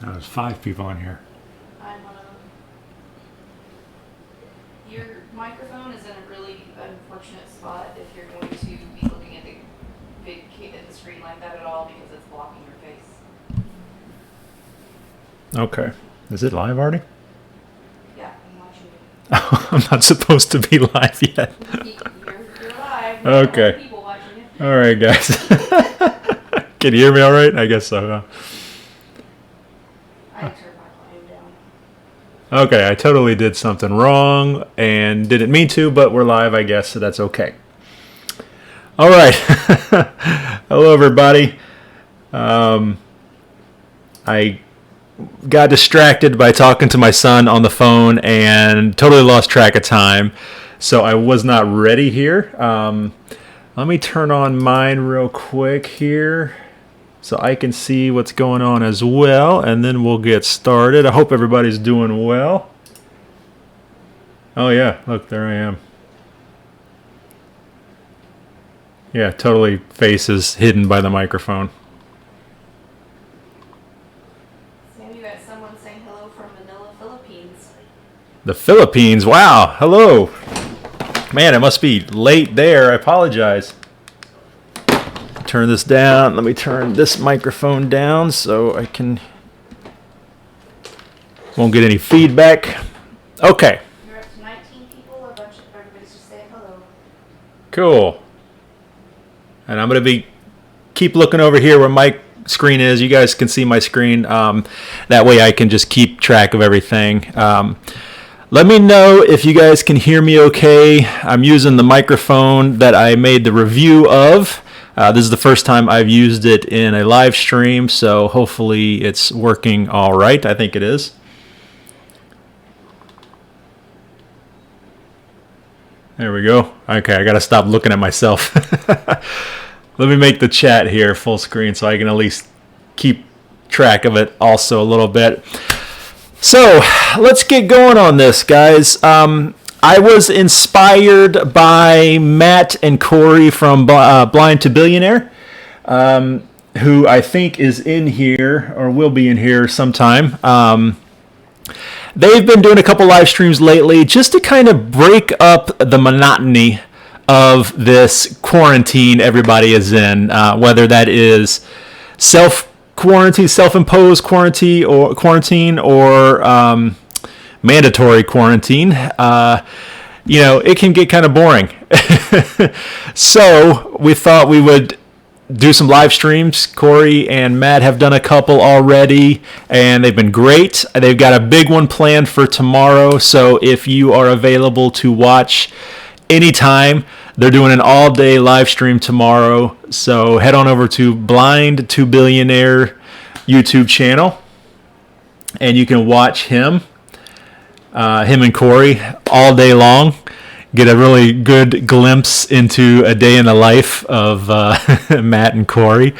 Now there's 5 people on here. I'm one of them. Your microphone is in a really unfortunate spot if you're going to be looking at the screen like that at all because it's blocking your face. Okay. Is it live already? Yeah, I'm watching you. I'm not supposed to be live yet. You're live. Okay. People watching you. All right, guys. Can you hear me all right? I guess so. I turned my volume down. Okay, I totally did something wrong and didn't mean to, but we're live, I guess, so that's okay. All right. Hello, everybody. I got distracted by talking to my son on the phone and totally lost track of time, so I was not ready here. Let me turn on mine real quick here so I can see what's going on as well, and then we'll get started. I hope everybody's doing well. Oh yeah, look, there I am. Yeah, totally face is hidden by the microphone. Sam, you got someone saying hello from Manila, Philippines. The Philippines, wow, hello. Man, it must be late there, I apologize. Turn this down, let me turn this microphone down so I won't get any feedback. Okay. You're up to 19 people, a bunch of everybody's just saying hello. Cool. And I'm going to keep looking over here where my screen is. You guys can see my screen. That way I can just keep track of everything. Let me know if you guys can hear me okay. I'm using the microphone that I made the review of. This is the first time I've used it in a live stream, so hopefully it's working all right. I think it is. There we go. Okay, I got to stop looking at myself. Let me make the chat here full screen so I can at least keep track of it also a little bit. So, let's get going on this, guys. I was inspired by Matt and Corey from Blind to Billionaire, who I think is in here or will be in here sometime. They've been doing a couple live streams lately just to kind of break up the monotony of this quarantine everybody is in, whether that is self-imposed quarantine or mandatory quarantine. It can get kind of boring. So we thought we would do some live streams. Corey and Matt have done a couple already, and they've been great. They've got a big one planned for tomorrow, so if you are available to watch anytime, they're doing an all-day live stream tomorrow. So head on over to Blind to Billionaire YouTube channel, and you can watch him and Corey all day long. Get a really good glimpse into a day in the life of Matt and Corey.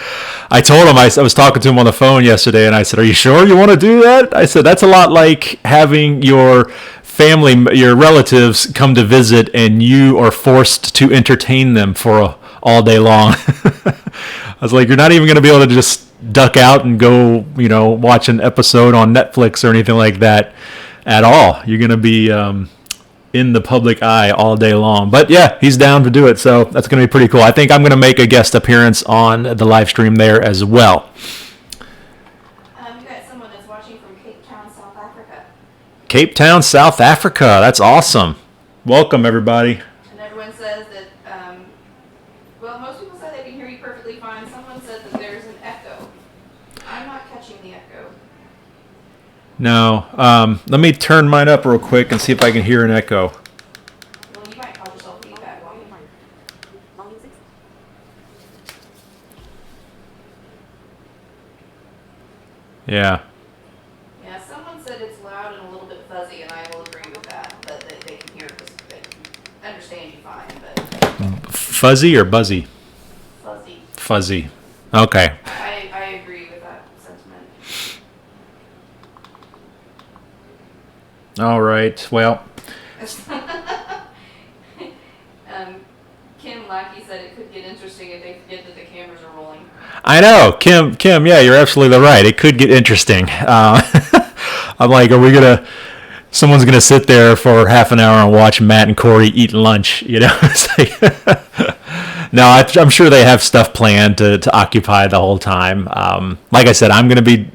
I told him, I was talking to him on the phone yesterday, and I said, "Are you sure you want to do that?" I said, "That's a lot like having your family, your relatives come to visit, and you are forced to entertain them for all day long." I was like, "You're not even going to be able to just duck out and go, watch an episode on Netflix or anything like that at all. You're going to be in the public eye all day long." But yeah, he's down to do it, so that's going to be pretty cool. I think I'm going to make a guest appearance on the live stream there as well. You got someone that's watching from Cape Town, South Africa. Cape Town, South Africa. That's awesome. Welcome, everybody. And everyone says that, most people say they can hear you perfectly fine. Someone said that there's an echo. I'm not catching the echo. No. Let me turn mine up real quick and see if I can hear an echo. Well, you might cause yourself feedback. Yeah. Yeah, someone said it's loud and a little bit fuzzy, and I will agree with that. But they can hear it, they can understand you fine. But Fuzzy or buzzy? Fuzzy. Fuzzy. Okay. I agree with that sentiment. All right. Well. Kim Lackey said it could get interesting if they forget that the cameras are rolling. I know, Kim. Yeah, you're absolutely right. It could get interesting. I'm like, are we gonna? Someone's gonna sit there for half an hour and watch Matt and Corey eat lunch. You know, it's like, no, I'm sure they have stuff planned to occupy the whole time. Like I said, I'm gonna be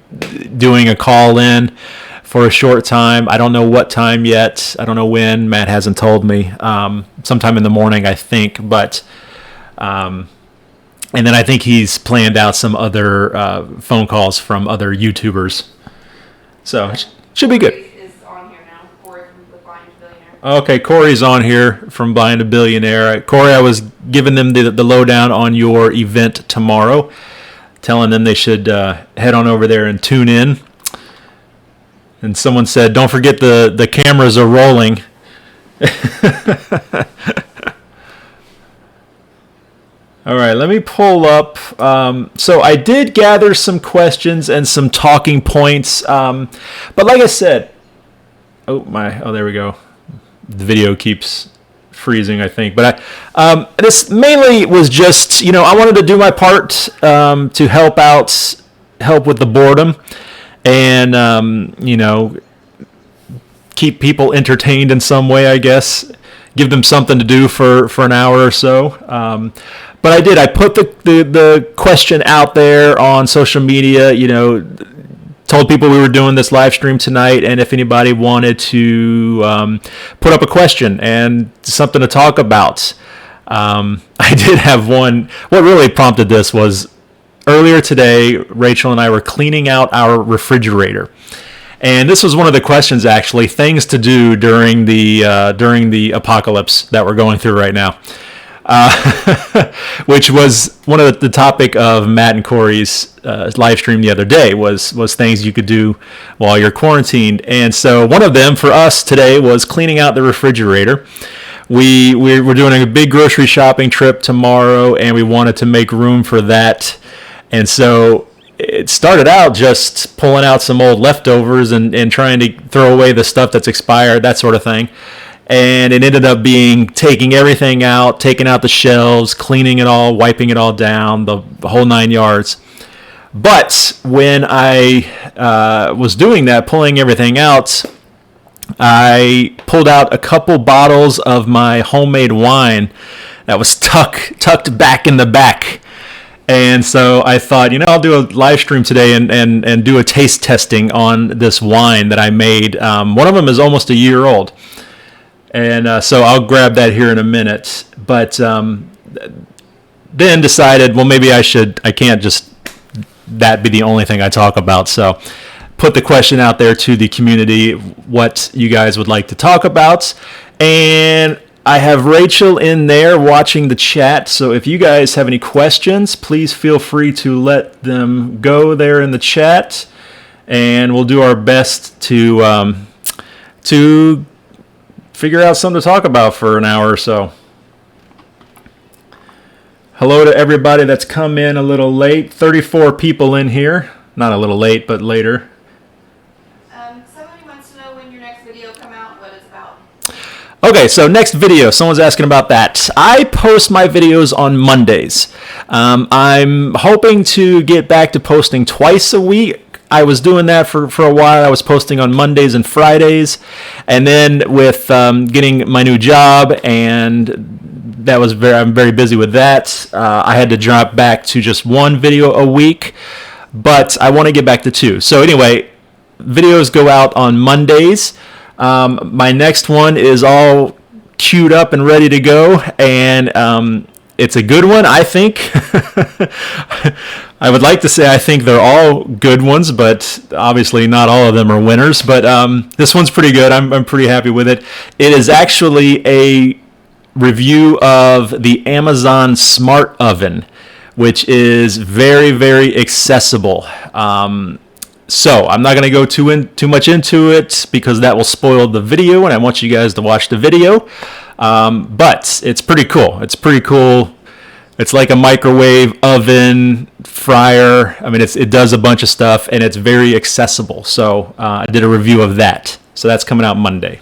doing a call in for a short time. I don't know what time yet. I don't know when. Matt hasn't told me. Sometime in the morning, I think. But and then I think he's planned out some other phone calls from other YouTubers. So it should be good. Is on here now. Corey from the Blind Billionaire. Okay, Corey's on here from Blind to Billionaire. Corey, I was giving them the lowdown on your event tomorrow, telling them they should head on over there and tune in. And someone said, don't forget the cameras are rolling. All right, let me pull up. So I did gather some questions and some talking points. But like I said, there we go. The video keeps freezing, I think. But this mainly was just, I wanted to do my part to help with the boredom and, keep people entertained in some way, I guess. Give them something to do for an hour or so. But I did. I put the question out there on social media, told people we were doing this live stream tonight, and if anybody wanted to put up a question and something to talk about. I did have one. What really prompted this was earlier today, Rachel and I were cleaning out our refrigerator. And this was one of the questions, actually, things to do during the apocalypse that we're going through right now. Which was one of the topic of Matt and Corey's live stream the other day was things you could do while you're quarantined. And so one of them for us today was cleaning out the refrigerator. We're doing a big grocery shopping trip tomorrow, and we wanted to make room for that. And so it started out just pulling out some old leftovers and trying to throw away the stuff that's expired, that sort of thing. And it ended up being taking everything out, taking out the shelves, cleaning it all, wiping it all down, the whole 9 yards. But when I was doing that, pulling everything out, I pulled out a couple bottles of my homemade wine that was tucked back in the back. And so I thought, I'll do a live stream today and do a taste testing on this wine that I made. One of them is almost a year old. And so I'll grab that here in a minute. But then decided, well, maybe I can't just that be the only thing I talk about. So put the question out there to the community, what you guys would like to talk about. And I have Rachel in there watching the chat. So if you guys have any questions, please feel free to let them go there in the chat. And we'll do our best to figure out something to talk about for an hour or so. Hello to everybody that's come in a little late. 34 people in here. Not a little late, but later. Somebody wants to know when your next video come out, what it's about. Okay, so next video. Someone's asking about that. I post my videos on Mondays. I'm hoping to get back to posting twice a week. I was doing that for a while. I was posting on Mondays and Fridays. And then with getting my new job, and I'm very busy with that, I had to drop back to just one video a week. But I want to get back to two. So anyway, videos go out on Mondays. My next one is all queued up and ready to go. And it's a good one, I think. I would like to say I think they're all good ones, but obviously not all of them are winners. But this one's pretty good. I'm pretty happy with it. It is actually a review of the Amazon Smart Oven, which is very, very accessible. So I'm not going to go too much into it because that will spoil the video, and I want you guys to watch the video. But it's pretty cool. It's like a microwave, oven, fryer. I mean, it does a bunch of stuff, and it's very accessible. So I did a review of that. So that's coming out Monday.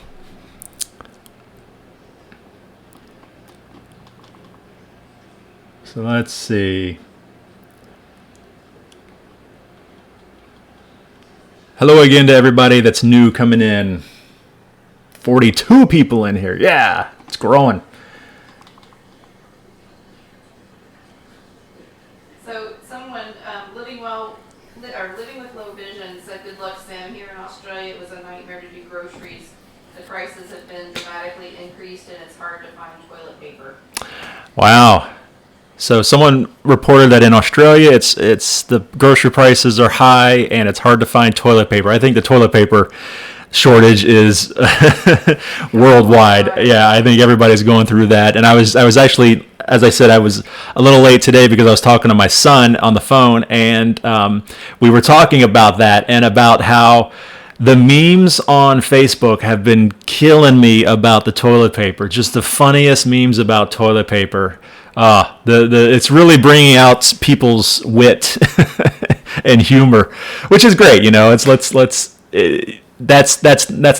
So let's see. Hello again to everybody that's new coming in. 42 people in here. Yeah, it's growing. So someone living with low vision said, "Good luck, Sam. Here in Australia, it was a nightmare to do groceries. The prices have been dramatically increased, and it's hard to find toilet paper." Wow. So someone reported that in Australia, it's the grocery prices are high and it's hard to find toilet paper. I think the toilet paper shortage is worldwide. Yeah, I think everybody's going through that. And I was actually, as I said, I was a little late today because I was talking to my son on the phone, and we were talking about that and about how the memes on Facebook have been killing me about the toilet paper. Just the funniest memes about toilet paper. It's really bringing out people's wit and humor, which is great. That's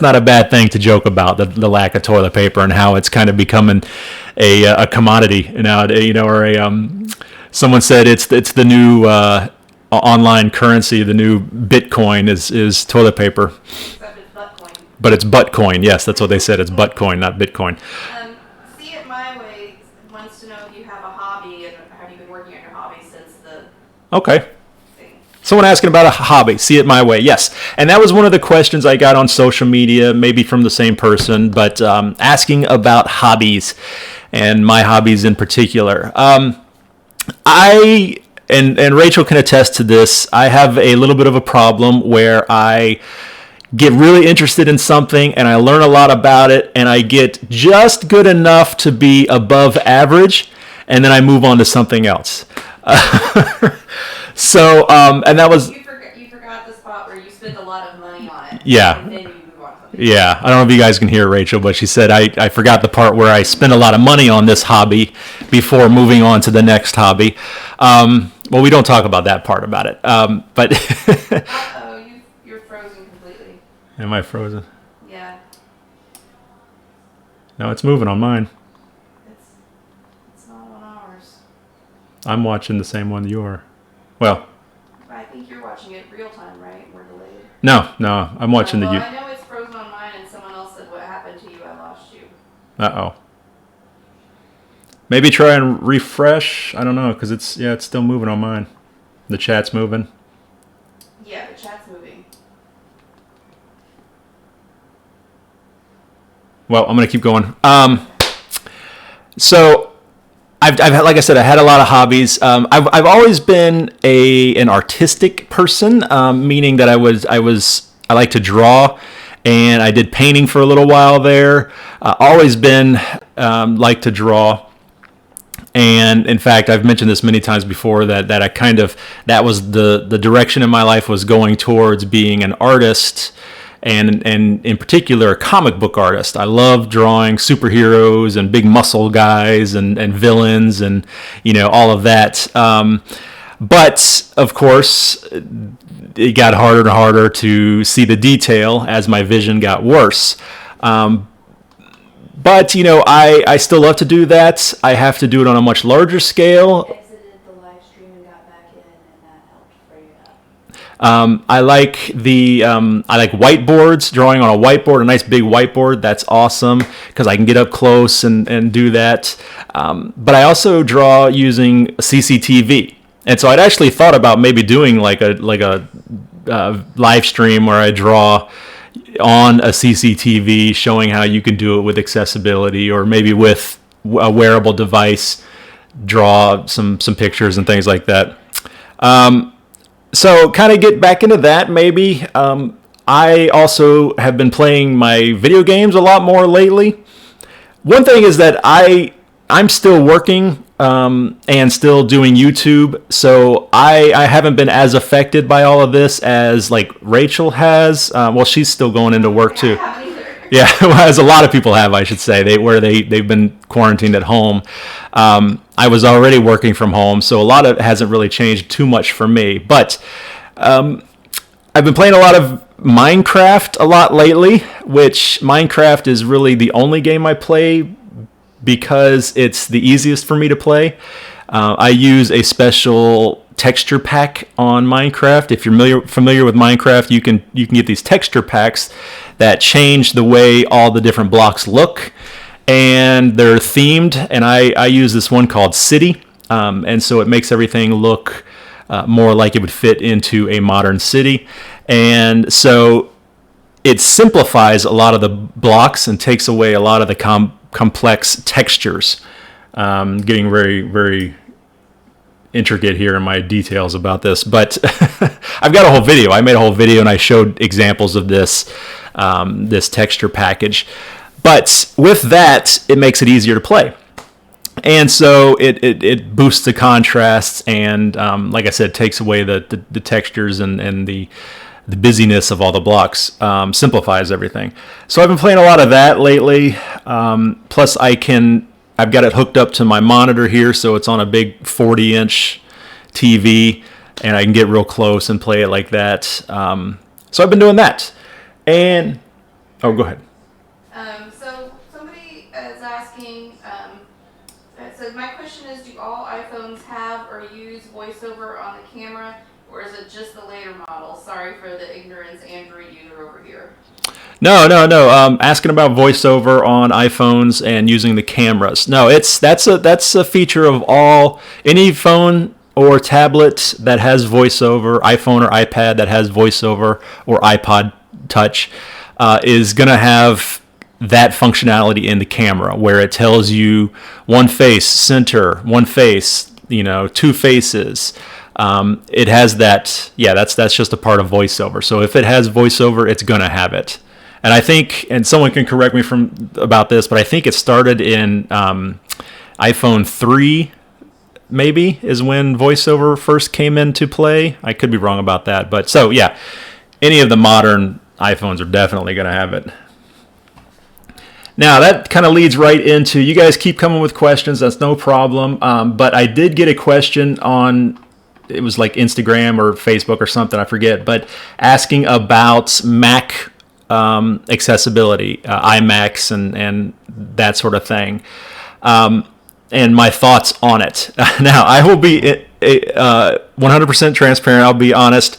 not a bad thing to joke about, the lack of toilet paper and how it's kind of becoming a commodity nowadays. Someone said it's the new online currency. The new Bitcoin is toilet paper. Except it's butt coin. But it's butt coin. Yes, that's what they said. It's butt coin, not Bitcoin. See It My Way wants to know if you have a hobby and have you been working on your hobby since the Okay. thing. Someone asking about a hobby. See It My Way. Yes. And that was one of the questions I got on social media, maybe from the same person, but asking about hobbies and my hobbies in particular. And Rachel can attest to this, I have a little bit of a problem where I get really interested in something and I learn a lot about it and I get just good enough to be above average, and then I move on to something else. And that was... You forgot the spot where you spent a lot of money on it. Yeah. And then you move on to something. Yeah, I don't know if you guys can hear Rachel, but she said I forgot the part where I spent a lot of money on this hobby before moving on to the next hobby. Well, we don't talk about that part about it. But You're frozen completely. Am I frozen? Yeah. No, it's moving on mine. It's not on ours. I'm watching the same one you are. Well, I think you're watching it real time, right? We're delayed. no, I'm watching the... I know it's frozen on mine, and someone else said, "What happened to you? I lost you." Uh-oh. Maybe try and refresh. I don't know, because it's still moving on mine. The chat's moving. Yeah, the chat's moving. Well, I'm going to keep going. So, I've had, like I said, I had a lot of hobbies. I've always been an artistic person, meaning that I like to draw, and I did painting for a little while there. Always been like to draw. And in fact, I've mentioned this many times before that that was the direction in my life was going towards being an artist, and in particular a comic book artist. I love drawing superheroes and big muscle guys and villains and all of that. But of course, it got harder and harder to see the detail as my vision got worse. But, I still love to do that. I have to do it on a much larger scale. Exited the live stream and got back in, and that helped free it up. I like whiteboards, drawing on a whiteboard, a nice big whiteboard. That's awesome because I can get up close and do that. But I also draw using CCTV. And so I'd actually thought about maybe doing like a live stream where I draw on a CCTV, showing how you can do it with accessibility, or maybe with a wearable device, draw some pictures and things like that. So kind of get back into that maybe. I also have been playing my video games a lot more lately. One thing is that I'm still working and still doing YouTube, so I haven't been as affected by all of this as like Rachel has. Well, she's still going into work too. Yeah, well, as a lot of people have, I should say, they've been quarantined at home. I was already working from home, so a lot of it hasn't really changed too much for me. But I've been playing a lot of Minecraft a lot lately, which Minecraft is really the only game I play because it's the easiest for me to play. I use a special texture pack on Minecraft. If you're familiar with Minecraft, you can get these texture packs that change the way all the different blocks look, and they're themed. And I use this one called City, and so it makes everything look more like it would fit into a modern city. And so it simplifies a lot of the blocks and takes away a lot of the complex textures. Getting very, very intricate here in my details about this, but I've got a whole video. I made a whole video and I showed examples of this texture package. But with that, it makes it easier to play. And so it boosts the contrast and, like I said, takes away the textures and the busyness of all the blocks, simplifies everything. So I've been playing a lot of that lately. Plus I've got it hooked up to my monitor here, so it's on a big 40-inch TV, and I can get real close and play it like that. So I've been doing that. And, oh, go ahead. So somebody is asking, so my question is, do all iPhones have or use VoiceOver on the camera, or is it just the later model? Sorry for the ignorance Android user over here. No. Asking about VoiceOver on iPhones and using the cameras. No, that's a feature of any phone or tablet that has VoiceOver, iPhone or iPad that has VoiceOver, or iPod Touch, is going to have that functionality in the camera where it tells you one face, center, one face, two faces. It has that. Yeah, that's just a part of VoiceOver. So if it has VoiceOver, it's going to have it. And I think, and someone can correct me about this, but I think it started in iPhone 3, maybe, is when VoiceOver first came into play. I could be wrong about that. But so, yeah, any of the modern iPhones are definitely going to have it. Now, that kind of leads right into, you guys keep coming with questions. That's no problem. But I did get a question on, it was like Instagram or Facebook or something, I forget, but asking about Mac accessibility, iMacs and that sort of thing, and my thoughts on it. Now, I will be 100% transparent. I'll be honest.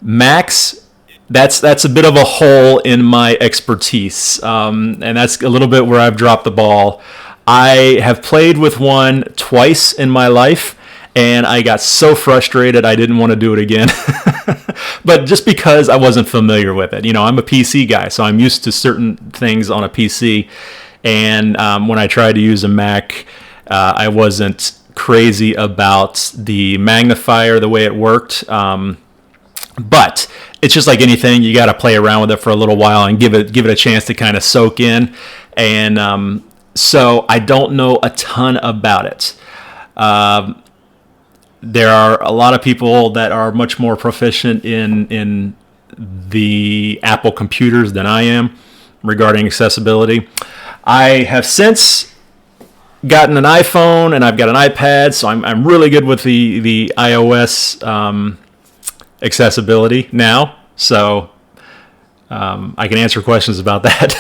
Macs, that's a bit of a hole in my expertise, and that's a little bit where I've dropped the ball. I have played with one twice in my life, and I got so frustrated I didn't want to do it again. But just because I wasn't familiar with it. I'm a PC guy, so I'm used to certain things on a PC. And when I tried to use a Mac, I wasn't crazy about the magnifier, the way it worked. But it's just like anything. You got to play around with it for a little while and give it a chance to kind of soak in. And so I don't know a ton about it. There are a lot of people that are much more proficient in the Apple computers than I am regarding accessibility. I have since gotten an iPhone and I've got an iPad, so I'm really good with the iOS accessibility now. So I can answer questions about that.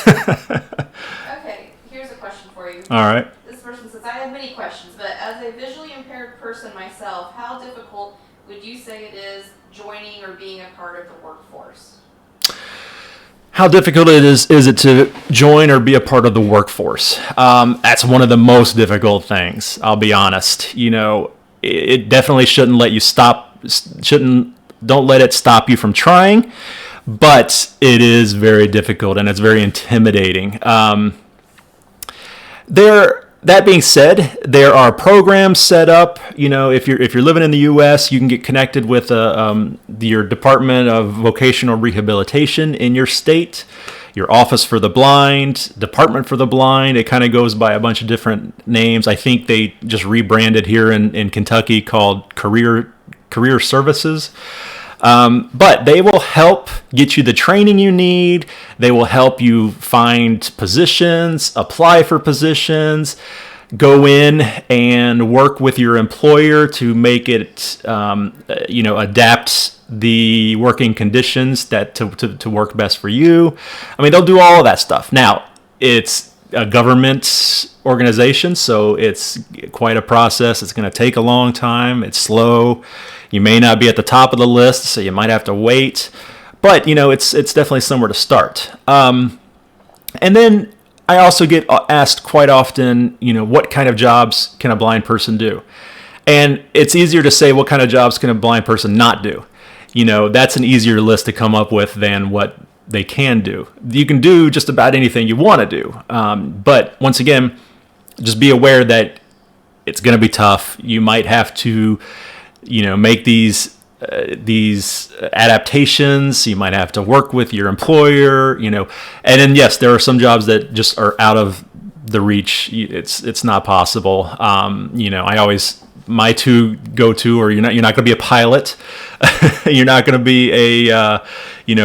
Okay, here's a question for you. All right. This person says, I have many questions, but as a visually impaired person myself, how difficult would you say it is joining or being a part of the workforce? How difficult is it to join or be a part of the workforce? That's one of the most difficult things, I'll be honest. It definitely shouldn't let you stop, don't let it stop you from trying, but it is very difficult and it's very intimidating. That being said, there are programs set up. If you're living in the U.S., you can get connected with your Department of Vocational Rehabilitation in your state, your Office for the Blind, Department for the Blind. It kind of goes by a bunch of different names. I think they just rebranded here in Kentucky called Career Services. But they will help get you the training you need. They will help you find positions, apply for positions, go in and work with your employer to make it, adapt the working conditions to work best for you. I mean, they'll do all of that stuff. Now, it's a government organization, so it's quite a process. It's going to take a long time. It's slow. You may not be at the top of the list, so you might have to wait. But, it's definitely somewhere to start. And then I also get asked quite often, what kind of jobs can a blind person do? And it's easier to say what kind of jobs can a blind person not do. That's an easier list to come up with than what they can do. You can do just about anything you want to do. But once again, just be aware that it's going to be tough. You might have to, make these adaptations. You might have to work with your employer, and then yes, there are some jobs that just are out of the reach. It's not possible. My two go-to, or you're not going to be a pilot. You're not going to be a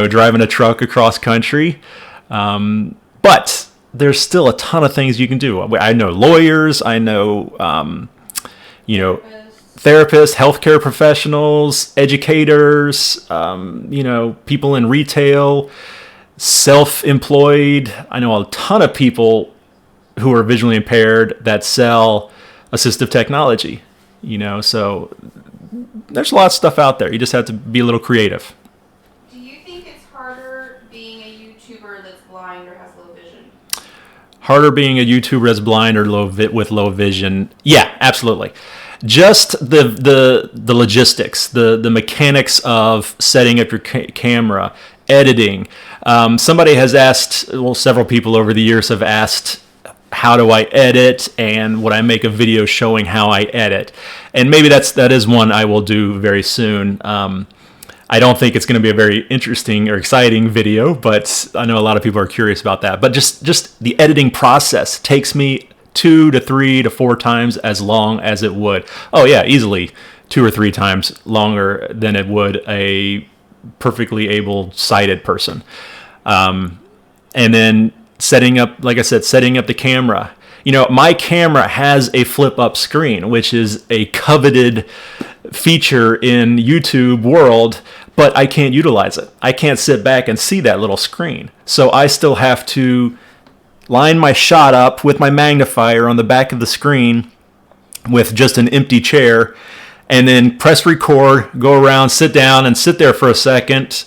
driving a truck across country. But there's still a ton of things you can do. I know lawyers. I know therapists, healthcare professionals, educators. People in retail, self-employed. I know a ton of people who are visually impaired that sell assistive technology. So there's a lot of stuff out there. You just have to be a little creative. Do you think it's harder being a YouTuber that's blind or has low vision? Harder being a YouTuber that's blind or with low vision? Yeah, absolutely. Just the logistics, the mechanics of setting up your camera, editing. Somebody has asked, several people over the years have asked, how do I edit, and would I make a video showing how I edit? And maybe that is one I will do very soon. I don't think it's going to be a very interesting or exciting video, but I know a lot of people are curious about that. But just the editing process takes me 2 to 3 to 4 times as long as it would. Oh yeah, easily 2 or 3 times longer than it would a perfectly able sighted person. And then setting up the camera. My camera has a flip up screen, which is a coveted feature in YouTube world, but I can't utilize it. I can't sit back and see that little screen. So I still have to line my shot up with my magnifier on the back of the screen with just an empty chair, and then press record, go around, sit down and sit there for a second,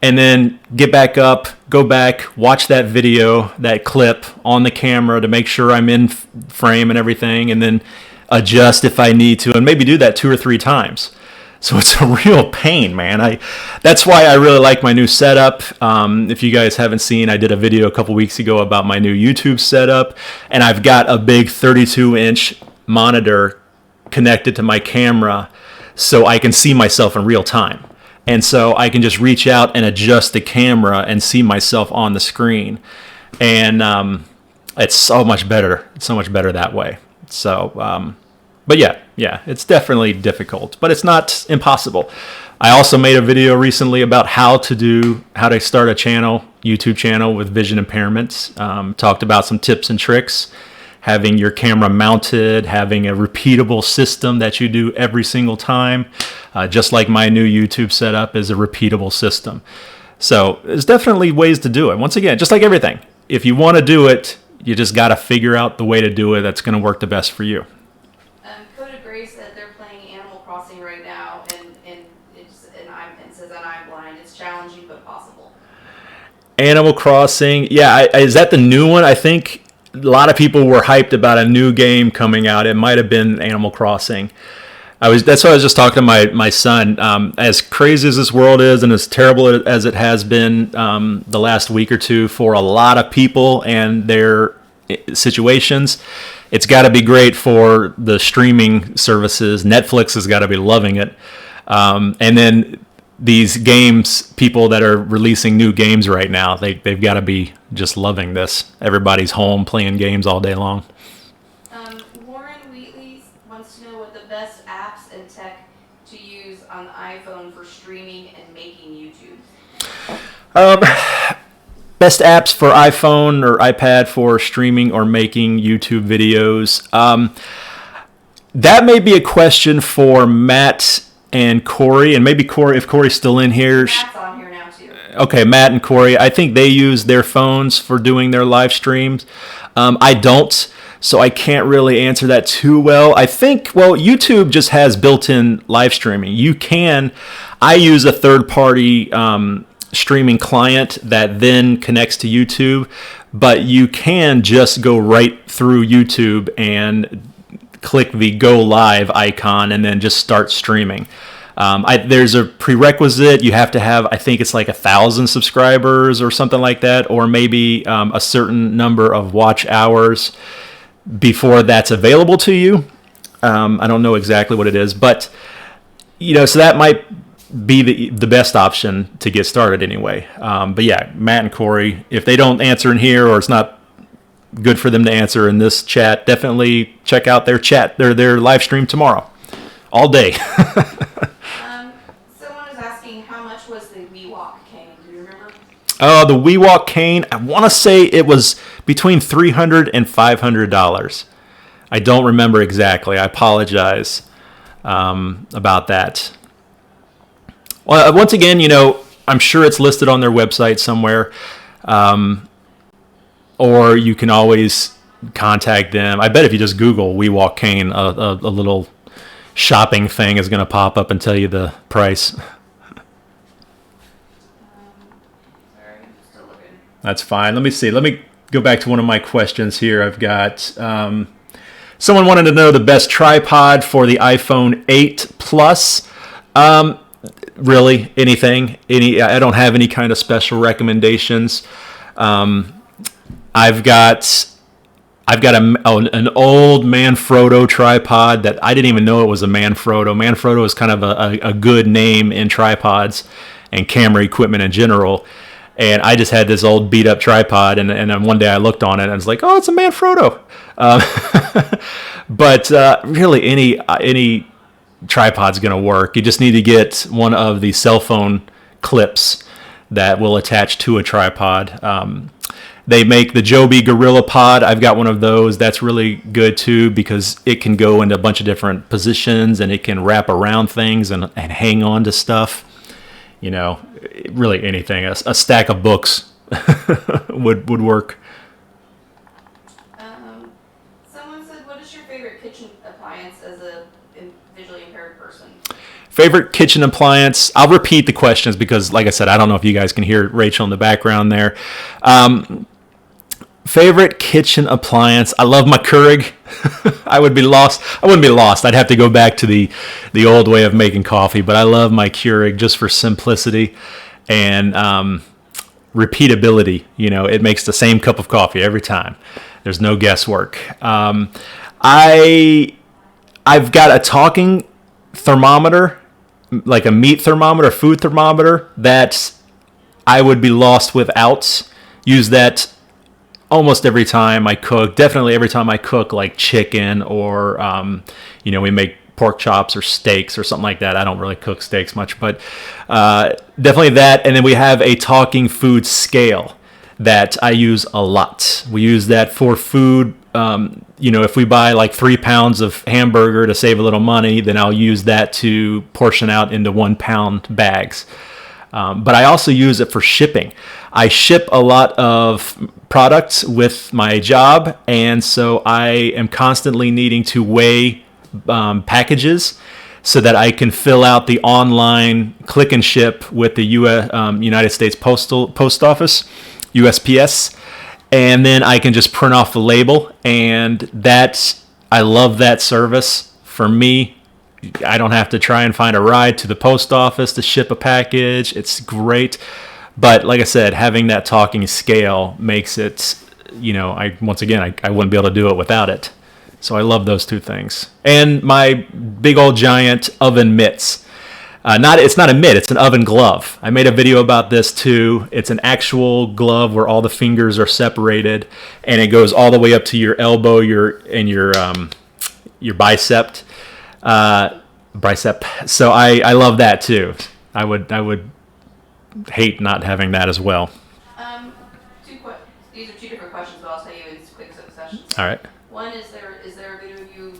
and then get back up, go back, watch that video, that clip on the camera to make sure I'm in frame and everything, and then adjust if I need to, and maybe do that 2 or 3 times. So it's a real pain, man. That's why I really like my new setup. If you guys haven't seen, I did a video a couple weeks ago about my new YouTube setup, and I've got a big 32-inch monitor connected to my camera so I can see myself in real time. And so I can just reach out and adjust the camera and see myself on the screen. And it's so much better. It's so much better that way. So, but yeah, it's definitely difficult, but it's not impossible. I also made a video recently about how to start a YouTube channel with vision impairments. Talked about some tips and tricks. Having your camera mounted, having a repeatable system that you do every single time, just like my new YouTube setup is a repeatable system. So there's definitely ways to do it. Once again, just like everything, if you want to do it, you just got to figure out the way to do it that's going to work the best for you. Coda Gray said they're playing Animal Crossing right now, and says that I'm blind. It's challenging but possible. Animal Crossing, yeah, is that the new one? I think a lot of people were hyped about a new game coming out. It might have been Animal Crossing. That's what I was just talking to my son. As crazy as this world is, and as terrible as it has been the last week or two for a lot of people and their situations, it's got to be great for the streaming services. Netflix has got to be loving it, and then these games, people that are releasing new games right now, they've got to be just loving this. Everybody's home playing games all day long. Warren Wheatley wants to know what the best apps and tech to use on the iPhone for streaming and making YouTube. Best apps for iPhone or iPad for streaming or making YouTube videos. That may be a question for Matt and Corey, and maybe Corey, if Corey's still in here. Matt's on here now too. Okay, Matt and Corey, I think they use their phones for doing their live streams. I don't, so I can't really answer that too well. I think, well, YouTube just has built-in live streaming. I use a third-party streaming client that then connects to YouTube, but you can just go right through YouTube and click the go live icon and then just start streaming. There's a prerequisite. You have to have, I think it's like 1,000 subscribers or something like that, or maybe a certain number of watch hours before that's available to you. I don't know exactly what it is, but so that might be the best option to get started anyway. But yeah, Matt and Corey, if they don't answer in here or it's not good for them to answer in this chat, definitely check out their their live stream tomorrow, all day. Someone was asking how much was the WeWalk Kane. Do you remember? The WeWalk Kane, I want to say it was between $300 and $500. I don't remember exactly. I apologize about that. Well, once again, I'm sure it's listed on their website somewhere, or you can always contact them. I bet if you just Google WeWalk Kane, a little shopping thing is going to pop up and tell you the price. Sorry, I'm still looking. That's fine. Let me see. Let me go back to one of my questions here. I've got someone wanted to know the best tripod for the iPhone 8 Plus. Really, anything. I don't have any kind of special recommendations. I've got an old Manfrotto tripod that I didn't even know it was a Manfrotto. Manfrotto is kind of a good name in tripods and camera equipment in general. And I just had this old beat up tripod, and then one day I looked on it and I was like, oh, it's a Manfrotto. But really, any tripod's going to work. You just need to get one of the cell phone clips that will attach to a tripod. They make the Joby Gorilla Pod. I've got one of those. That's really good too because it can go into a bunch of different positions and it can wrap around things and hang on to stuff. Really anything. A stack of books would work. Someone said, what is your favorite kitchen appliance as a visually impaired person? Favorite kitchen appliance. I'll repeat the questions because, like I said, I don't know if you guys can hear Rachel in the background there. Favorite kitchen appliance. I love my Keurig. I wouldn't be lost. I'd have to go back to the old way of making coffee, but I love my Keurig just for simplicity and repeatability. It makes the same cup of coffee every time. There's no guesswork. I've got a talking thermometer, like a meat thermometer, food thermometer, that I would be lost without. Use that almost every time I cook. Definitely every time I cook like chicken or, we make pork chops or steaks or something like that. I don't really cook steaks much, but definitely that. And then we have a talking food scale that I use a lot. We use that for food. If we buy like 3 pounds of hamburger to save a little money, then I'll use that to portion out into 1 pound bags. But I also use it for shipping. I ship a lot of products with my job, and so I am constantly needing to weigh packages so that I can fill out the online click and ship with the United States Post Office, USPS, and then I can just print off the label, and I love that service. For me, I don't have to try and find a ride to the post office to ship a package. It's great. But like I said, having that talking scale makes it, I wouldn't be able to do it without it. So I love those two things. And my big old giant oven mitts. It's not a mitt, it's an oven glove. I made a video about this too. It's an actual glove where all the fingers are separated and it goes all the way up to your elbow, your bicep. So I love that too. I would hate not having that as well. These are two different questions, but I'll tell you in quick succession. All right. One is there a video of you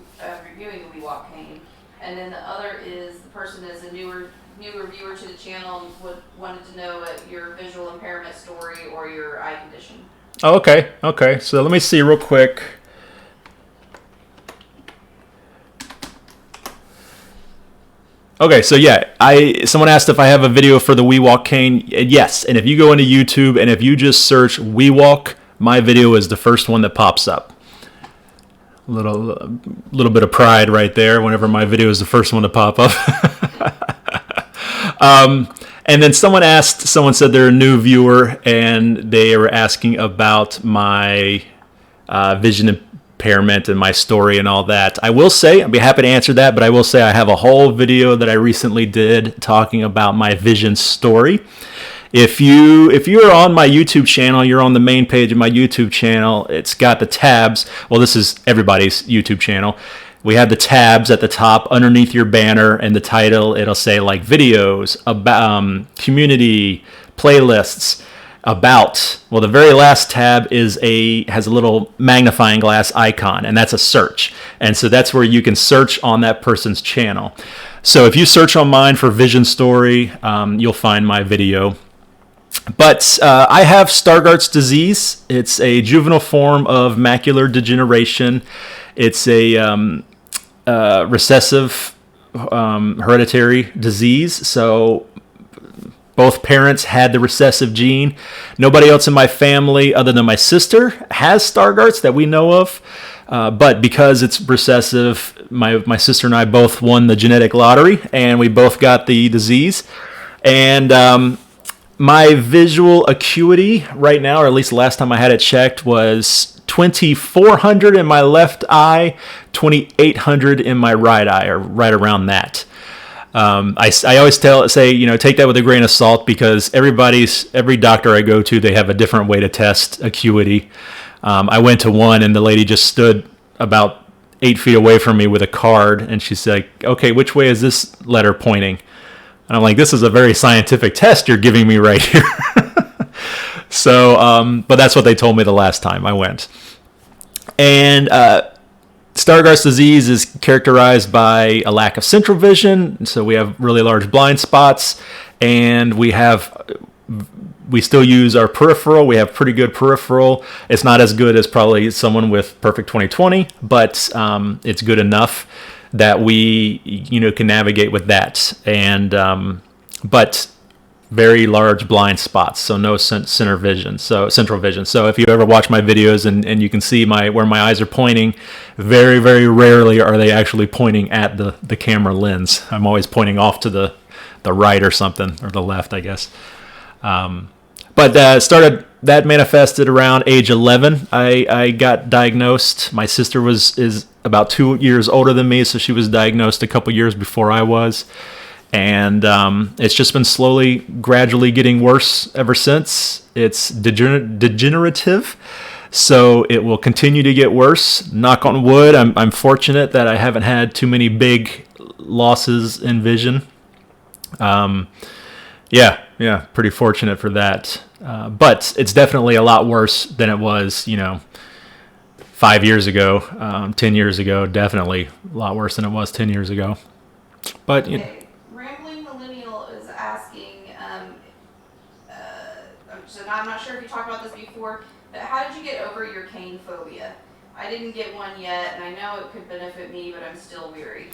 reviewing the WeWalk Kane, and then the other is the person is a newer newer viewer to the channel and wanted to know your visual impairment story or your eye condition. Oh, okay. Okay. So let me see real quick. Okay, so yeah, someone asked if I have a video for the WeWalk cane. Yes, and if you go into YouTube and if you just search WeWalk, my video is the first one that pops up. Little bit of pride right there whenever my video is the first one to pop up. And then someone said they're a new viewer and they were asking about my vision impairment and my story and all that. I will say, I'd be happy to answer that, but I will say I have a whole video that I recently did talking about my vision story. If you are on my YouTube channel, you're on the main page of my YouTube channel, it's got the tabs. Well, this is everybody's YouTube channel. We have the tabs at the top underneath your banner, and the title, it'll say like videos, about community, playlists, about. Well, the very last tab has a little magnifying glass icon, and that's a search. And so that's where you can search on that person's channel. So if you search on mine for Vision Story, you'll find my video. But I have Stargardt's disease. It's a juvenile form of macular degeneration. It's a recessive hereditary disease. So both parents had the recessive gene. Nobody else in my family other than my sister has Stargardt's that we know of. But because it's recessive, my sister and I both won the genetic lottery, and we both got the disease. And my visual acuity right now, or at least the last time I had it checked, was 2400 in my left eye, 2800 in my right eye, or right around that. I always say, take that with a grain of salt, because every doctor I go to, they have a different way to test acuity. I went to one, and the lady just stood about 8 feet away from me with a card, and she's like, okay, which way is this letter pointing? And I'm like, this is a very scientific test you're giving me right here. So, but that's what they told me the last time I went. And Stargardt's disease is characterized by a lack of central vision. So we have really large blind spots, and we still use our peripheral. We have pretty good peripheral. It's not as good as probably someone with perfect 20/20, but it's good enough that we can navigate with that. And but very large blind spots, so no central vision. So if you ever watch my videos and you can see where my eyes are pointing, very, very rarely are they actually pointing at the camera lens. I'm always pointing off to the right or something, or the left, I guess. But that manifested around age 11. I got diagnosed. My sister is about 2 years older than me, so she was diagnosed a couple years before I was. And it's just been gradually getting worse ever since. It's degenerative, so it will continue to get worse. Knock on wood. I'm fortunate that I haven't had too many big losses in vision. Yeah, pretty fortunate for that. But it's definitely a lot worse than it was, 5 years ago, 10 years ago. Definitely a lot worse than it was 10 years ago. But Rambling Millennial is asking, so I'm not sure if you talked about this before, but how did you get over your Kane Phobia? I didn't get one yet, and I know it could benefit me, but I'm still weary.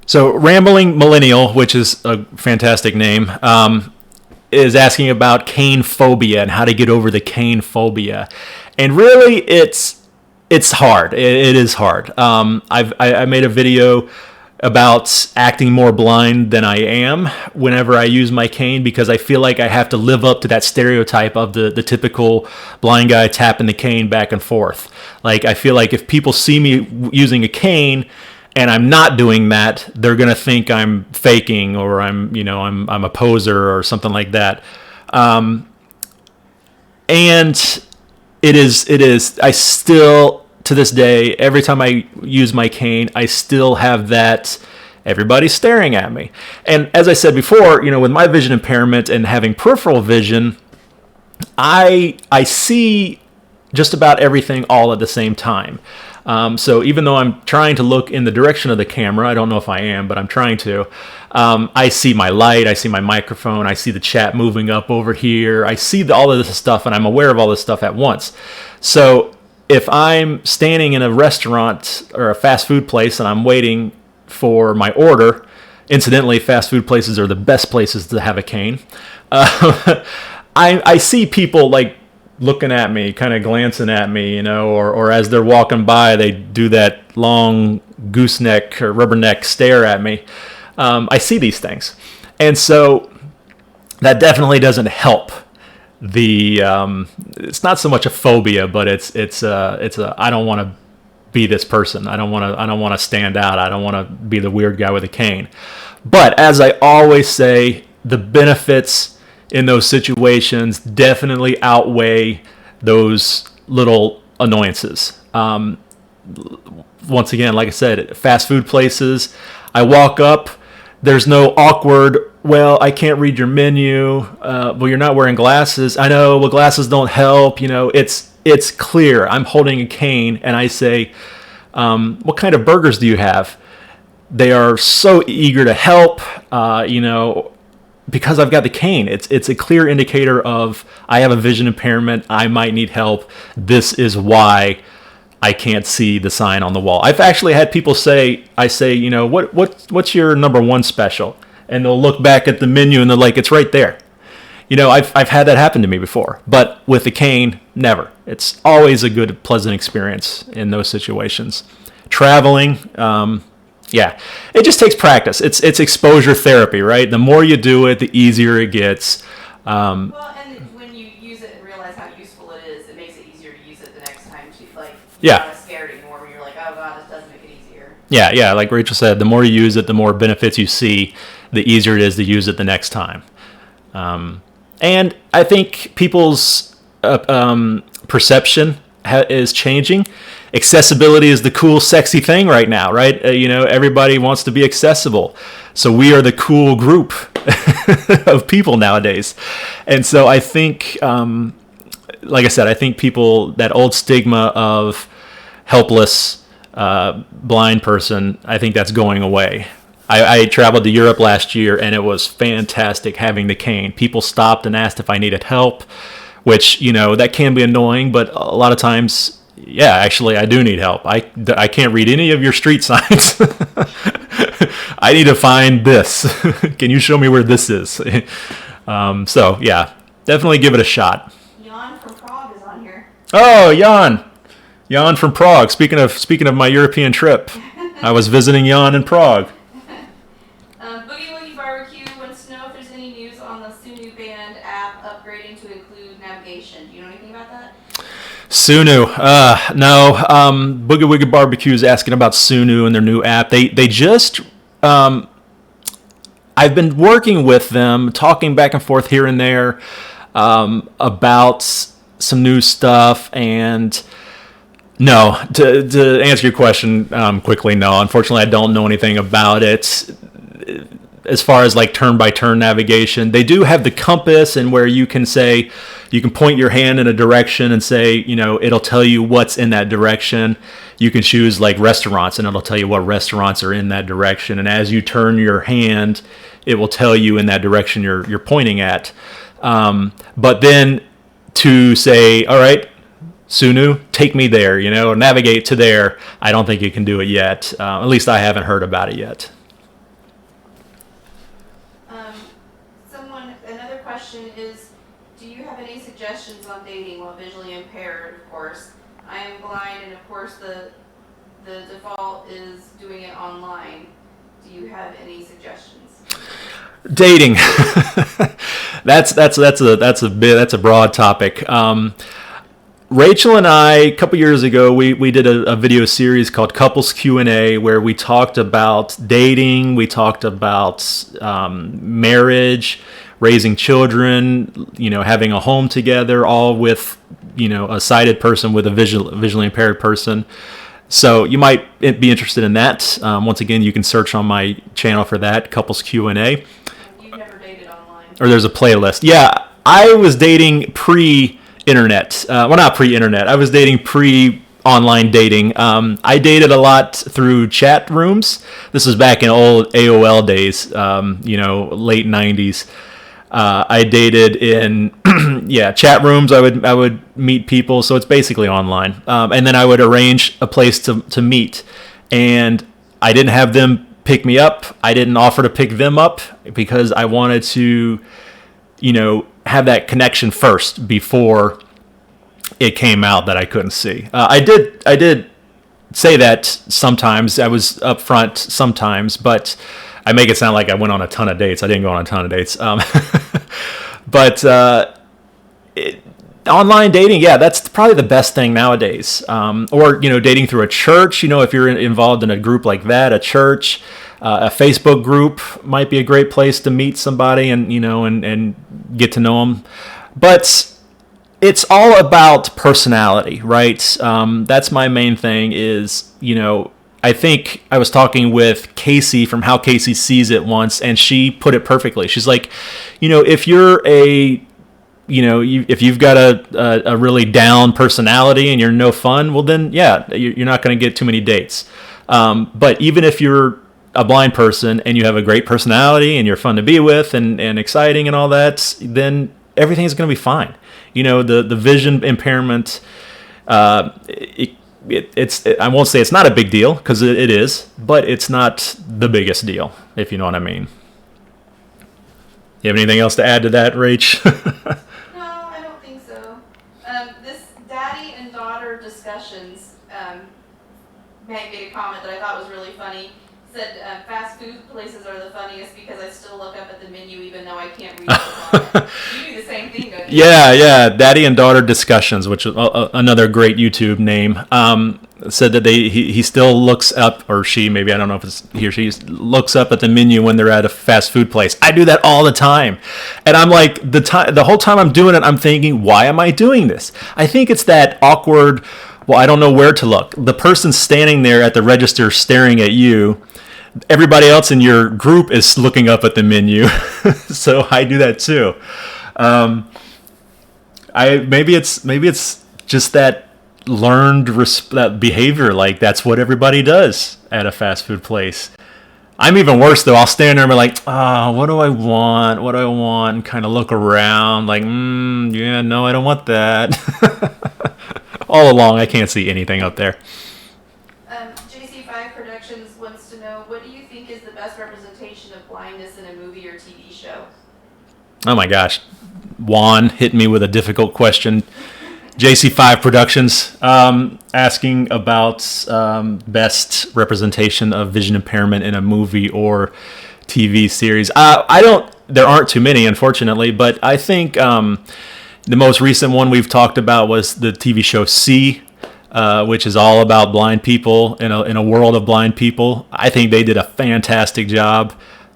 So Rambling Millennial, which is a fantastic name, is asking about Kane Phobia and how to get over the Kane Phobia. And really, it's hard. It is hard. I made a video about acting more blind than I am whenever I use my cane, because I feel like I have to live up to that stereotype of the typical blind guy tapping the cane back and forth. Like, I feel like if people see me using a cane and I'm not doing that, they're gonna think I'm faking, or I'm a poser or something like that. And it is. I still, to this day, every time I use my cane, I still have that everybody's staring at me. And as I said before, with my vision impairment and having peripheral vision, I see just about everything all at the same time. So even though I'm trying to look in the direction of the camera, I don't know if I am, but I'm trying to. I see my light, I see my microphone, I see the chat moving up over here. I see all of this stuff, and I'm aware of all this stuff at once. So if I'm standing in a restaurant or a fast food place and I'm waiting for my order, incidentally, fast food places are the best places to have a cane. I see people like looking at me, kind of glancing at me, or as they're walking by, they do that long gooseneck or rubberneck stare at me. I see these things, and so that definitely doesn't help. It's not so much a phobia, but it's a I don't want to be this person. I don't want to stand out. I don't want to be the weird guy with a cane. But as I always say, the benefits in those situations definitely outweigh those little annoyances. Once again, like I said, fast food places, I walk up, there's no awkward, well, I can't read your menu, well, you're not wearing glasses. I know, well, glasses don't help, it's clear. I'm holding a cane and I say, what kind of burgers do you have? They are so eager to help, because I've got the cane. It's a clear indicator of I have a vision impairment. I might need help. This is why I can't see the sign on the wall. I've actually had people say, what's your number one special? And they'll look back at the menu and they're like, it's right there. I've had that happen to me before, but with the cane, never. It's always a good, pleasant experience in those situations. Traveling, it just takes practice. It's exposure therapy, right? The more you do it, the easier it gets. Well, and when you use it and realize how useful it is, it makes it easier to use it the next time too. Like, you're not scared anymore when you're like, oh god, this doesn't make it easier. Yeah, like Rachel said, the more you use it, the more benefits you see, the easier it is to use it the next time. And I think people's perception is changing. Accessibility is the cool, sexy thing right now, right? Everybody wants to be accessible. So we are the cool group of people nowadays. And so I think, like I said, I think people, that old stigma of helpless, blind person, I think that's going away. I traveled to Europe last year, and it was fantastic having the cane. People stopped and asked if I needed help, which, that can be annoying, but a lot of times, yeah, actually, I do need help. I can't read any of your street signs. I need to find this. Can you show me where this is? So, yeah, definitely give it a shot. Jan from Prague is on here. Oh, Jan from Prague. Speaking of my European trip, I was visiting Jan in Prague. Boogie Woogie Barbecue wants to know if there's any news on the Sunu Band app upgrading to include navigation. Do you know anything about that? Sunu, no. Boogie Woogie Barbecue is asking about Sunu and their new app. They just, I've been working with them, talking back and forth here and there about some new stuff. And no, to answer your question quickly, no. Unfortunately, I don't know anything about it. As far as like turn-by-turn navigation, they do have the compass, and where you can point your hand in a direction and say, it'll tell you what's in that direction. You can choose like restaurants, and it'll tell you what restaurants are in that direction. And as you turn your hand, it will tell you in that direction you're pointing at. But then to say, all right, Sunu, take me there, navigate to there, I don't think you can do it yet. At least I haven't heard about it yet. Another question is, do you have any suggestions on dating while visually impaired? Of course, I am blind, and of course the default is doing it online. Do you have any suggestions? Dating. that's a broad topic. Rachel and I, a couple years ago, we did a video series called Couples Q&A, where we talked about dating, we talked about marriage, raising children, having a home together, all with, a sighted person with a visually impaired person. So you might be interested in that. Once again, you can search on my channel for that, Couples Q&A. You've never dated online? Or there's a playlist. Yeah, I was dating pre-internet. Well, not pre-internet. I was dating pre online dating. I dated a lot through chat rooms. This was back in old AOL days, late 90s. I dated in chat rooms. I would meet people, so it's basically online. And then I would arrange a place to meet, and I didn't have them pick me up. I didn't offer to pick them up because I wanted to, have that connection first before it came out that I couldn't see. I did say that sometimes. I was upfront sometimes, but I make it sound like I went on a ton of dates. I didn't go on a ton of dates. But online dating, yeah, that's probably the best thing nowadays. Or, dating through a church, if you're involved in a group like that, a church, a Facebook group might be a great place to meet somebody and, and get to know them. But it's all about personality, right? That's my main thing is, I think I was talking with Casey from How Casey Sees It once, and she put it perfectly. She's like, if you're if you've got a really down personality and you're no fun, well then, yeah, you're not going to get too many dates. But even if you're a blind person and you have a great personality and you're fun to be with and exciting and all that, then everything's going to be fine. The vision impairment, it's I won't say it's not a big deal because it is, but it's not the biggest deal, if you know what I mean. You have anything else to add to that, Rach? No, I don't think so. This daddy and daughter discussions, Meg made a comment that I thought was really funny. Said fast food places are the funniest because I still look up at the menu even though I can't read it. You do the same thing, don't you? Yeah. Daddy and daughter discussions, which is another great YouTube name. Said that he still looks up, or she, maybe, I don't know if it's he or she, looks up at the menu when they're at a fast food place. I do that all the time, and I'm like the whole time I'm doing it, I'm thinking, why am I doing this? I think it's that awkward. Well, I don't know where to look. The person standing there at the register staring at you. Everybody else in your group is looking up at the menu, so I do that too. Maybe it's just that learned that behavior. Like that's what everybody does at a fast food place. I'm even worse though. I'll stand there and be like, what do I want? What do I want? And kind of look around, like, no, I don't want that. All along, I can't see anything up there. JC5 Productions wants to know, what do you think is the best representation of blindness in a movie or TV show? Oh my gosh. Juan hit me with a difficult question. JC5 Productions asking about best representation of vision impairment in a movie or TV series. There aren't too many, unfortunately, but I think the most recent one we've talked about was the TV show See, which is all about blind people in a world of blind people. I think they did a fantastic job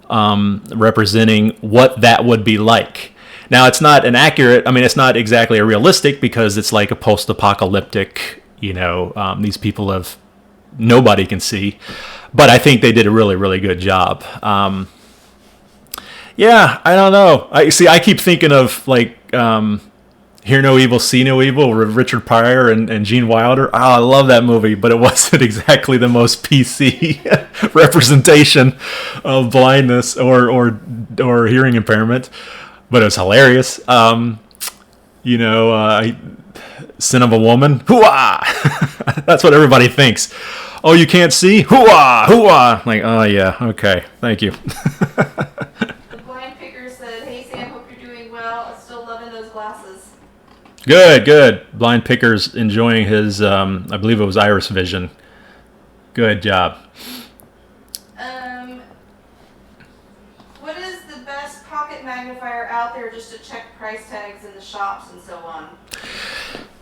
representing what that would be like. Now, it's not it's not exactly a realistic because it's like a post-apocalyptic, these people nobody can see. But I think they did a really, really good job. I don't know. I keep thinking of like Hear No Evil, See No Evil with Richard Pryor and Gene Wilder. I love that movie, but it wasn't exactly the most PC representation of blindness or hearing impairment. But it was hilarious. Sin of a Woman. Hoo-ah! That's what everybody thinks. Oh, you can't see? Hoo-ah! Hoo-ah! Like, oh yeah, okay, thank you. The blind picker said, "Hey Sam, hope you're doing well. I'm still loving those glasses." Good. Blind Picker's enjoying his, I believe it was iris vision. Good job. What is the best pocket magnifier out there just to check price tags in the shops and so on?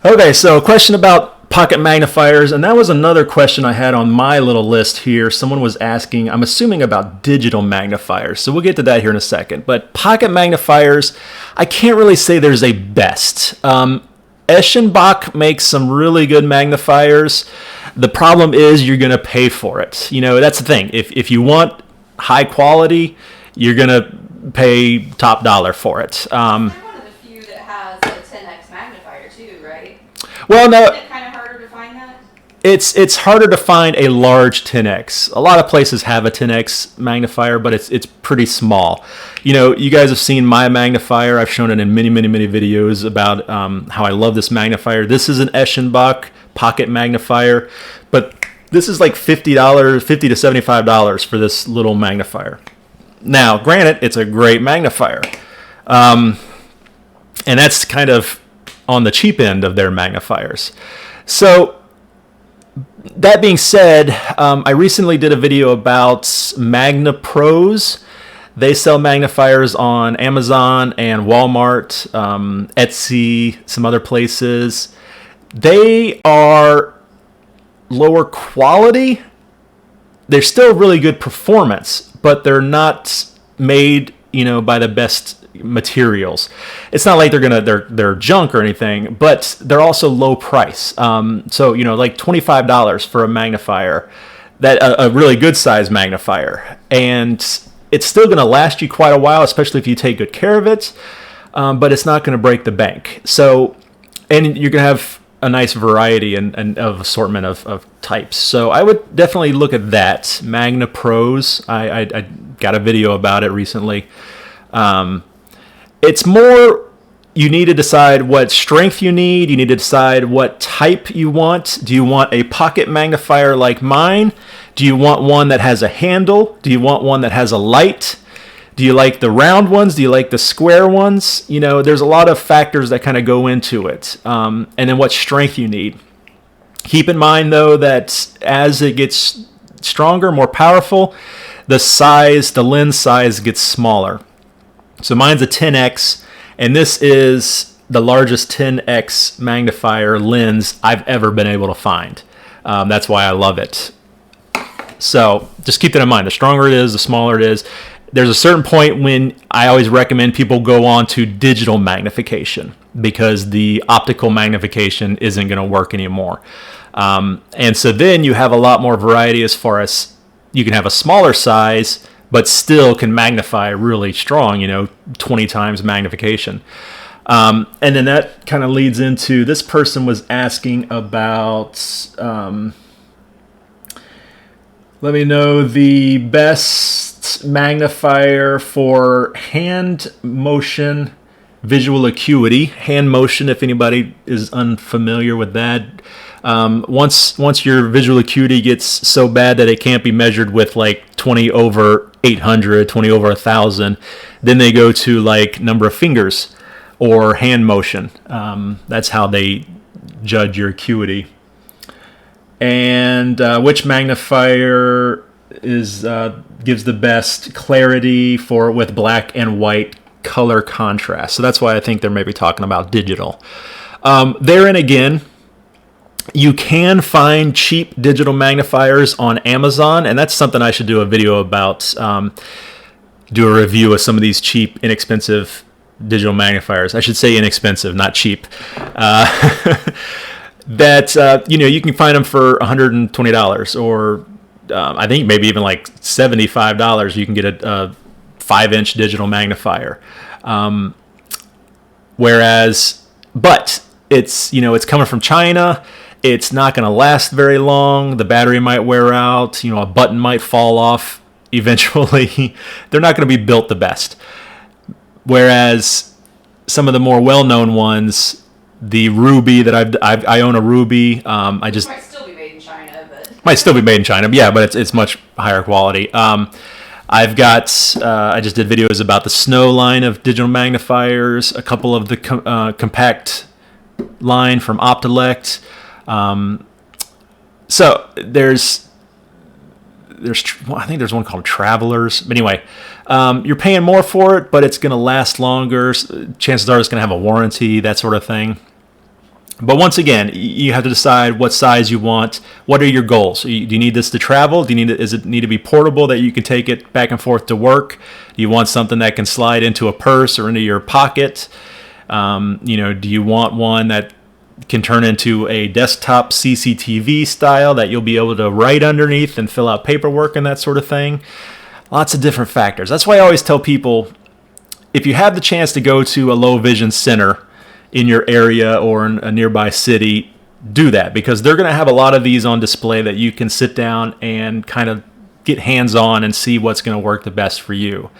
Okay, so a question about pocket magnifiers, and that was another question I had on my little list here. Someone was asking, I'm assuming about digital magnifiers, so we'll get to that here in a second. But pocket magnifiers, I can't really say there's a best. Eschenbach makes some really good magnifiers. The problem is you're going to pay for it. That's the thing. If you want high quality, you're going to pay top dollar for it. They're one of the few that has a 10x magnifier too, right? Well, no. Isn't it kind of harder to find that? It's harder to find a large 10x. A lot of places have a 10x magnifier, but it's pretty small. You guys have seen my magnifier. I've shown it in many videos about how I love this magnifier. This is an Eschenbach pocket magnifier, but this is like $50 to $75 for this little magnifier. Now, granted, it's a great magnifier, and that's kind of on the cheap end of their magnifiers. So that being said, I recently did a video about Magna Pros. They sell magnifiers on Amazon and Walmart, Etsy, some other places. They are lower quality. They're still really good performance, but they're not made, by the best materials. It's not like they're junk or anything, but they're also low price. So like $25 for a magnifier, that a really good size magnifier, and it's still going to last you quite a while, especially if you take good care of it. But it's not going to break the bank. So, and you're going to have a nice variety and of assortment of types. So I would definitely look at that. Magna Pros. I got a video about it recently. It's more, you need to decide what strength you need. You need to decide what type you want. Do you want a pocket magnifier like mine? Do you want one that has a handle? Do you want one that has a light? Do you like the round ones? Do you like the square ones? There's a lot of factors that kind of go into it. And then what strength you need. Keep in mind, though, that as it gets stronger, more powerful, the lens size gets smaller. So mine's a 10x, and this is the largest 10x magnifier lens I've ever been able to find. That's why I love it. So just keep that in mind. The stronger it is, the smaller it is. There's a certain point when I always recommend people go on to digital magnification because the optical magnification isn't going to work anymore. And so then you have a lot more variety as far as you can have a smaller size, but still can magnify really strong, 20 times magnification. And then that kind of leads into, this person was asking about, let me know the best magnifier for hand motion visual acuity. Hand motion, if anybody is unfamiliar with that. Once your visual acuity gets so bad that it can't be measured with like 20 over 800, 20 over 1,000, then they go to like number of fingers or hand motion. That's how they judge your acuity. And which magnifier gives the best clarity with black and white color contrast? So that's why I think they're maybe talking about digital. Therein again, you can find cheap digital magnifiers on Amazon, and that's something I should do a video about. Do a review of some of these cheap, inexpensive digital magnifiers. I should say inexpensive, not cheap. That you can find them for $120, or I think maybe even like $75. You can get a 5-inch digital magnifier. But it's coming from China. It's not going to last very long. The battery might wear out. A button might fall off eventually. They're not going to be built the best. Whereas some of the more well-known ones, the Ruby that I own a Ruby. I just might still be made in China, but yeah, but it's much higher quality. I've got I just did videos about the Snow line of digital magnifiers, a couple of the compact line from Optilect. So there's I think there's one called Travelers. But anyway, you're paying more for it, but it's going to last longer. Chances are it's going to have a warranty, that sort of thing. But once again, you have to decide what size you want. What are your goals? Do you need this to travel? Does it need to be portable that you can take it back and forth to work? Do you want something that can slide into a purse or into your pocket? Do you want one that can turn into a desktop CCTV style that you'll be able to write underneath and fill out paperwork and that sort of thing? Lots of different factors. That's why I always tell people, if you have the chance to go to a low vision center in your area or in a nearby city, do that, because they're going to have a lot of these on display that you can sit down and kind of get hands-on and see what's going to work the best for you.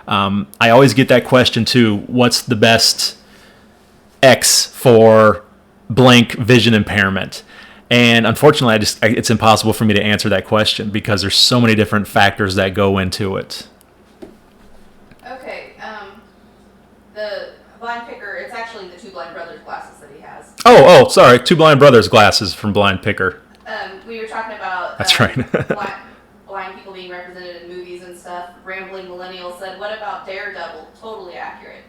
I always get that question too: what's the best X for blank vision impairment? And unfortunately, it's impossible for me to answer that question because there's so many different factors that go into it. Okay, the blind picker, it's actually the Two Blind Brothers glasses that he has. Sorry, Two Blind Brothers glasses from Blind Picker. We were talking about that's right. blind people being represented in movies and stuff. Rambling Millennial said, "What about Daredevil? Totally accurate."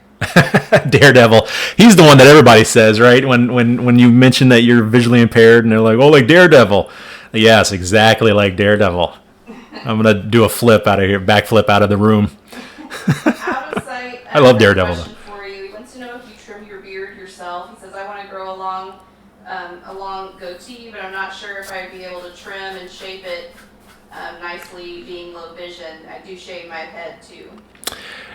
Daredevil. He's the one that everybody says, right? When you mention that you're visually impaired, and they're like, "Oh, like Daredevil." Yes, exactly like Daredevil. I'm gonna do a backflip out of the room. Out of sight. I love Daredevil. Question for you. He wants to know if you trim your beard yourself. He says, "I want to grow a long goatee, but I'm not sure if I'd be able to trim and shape it nicely, being low vision. I do shave my head too."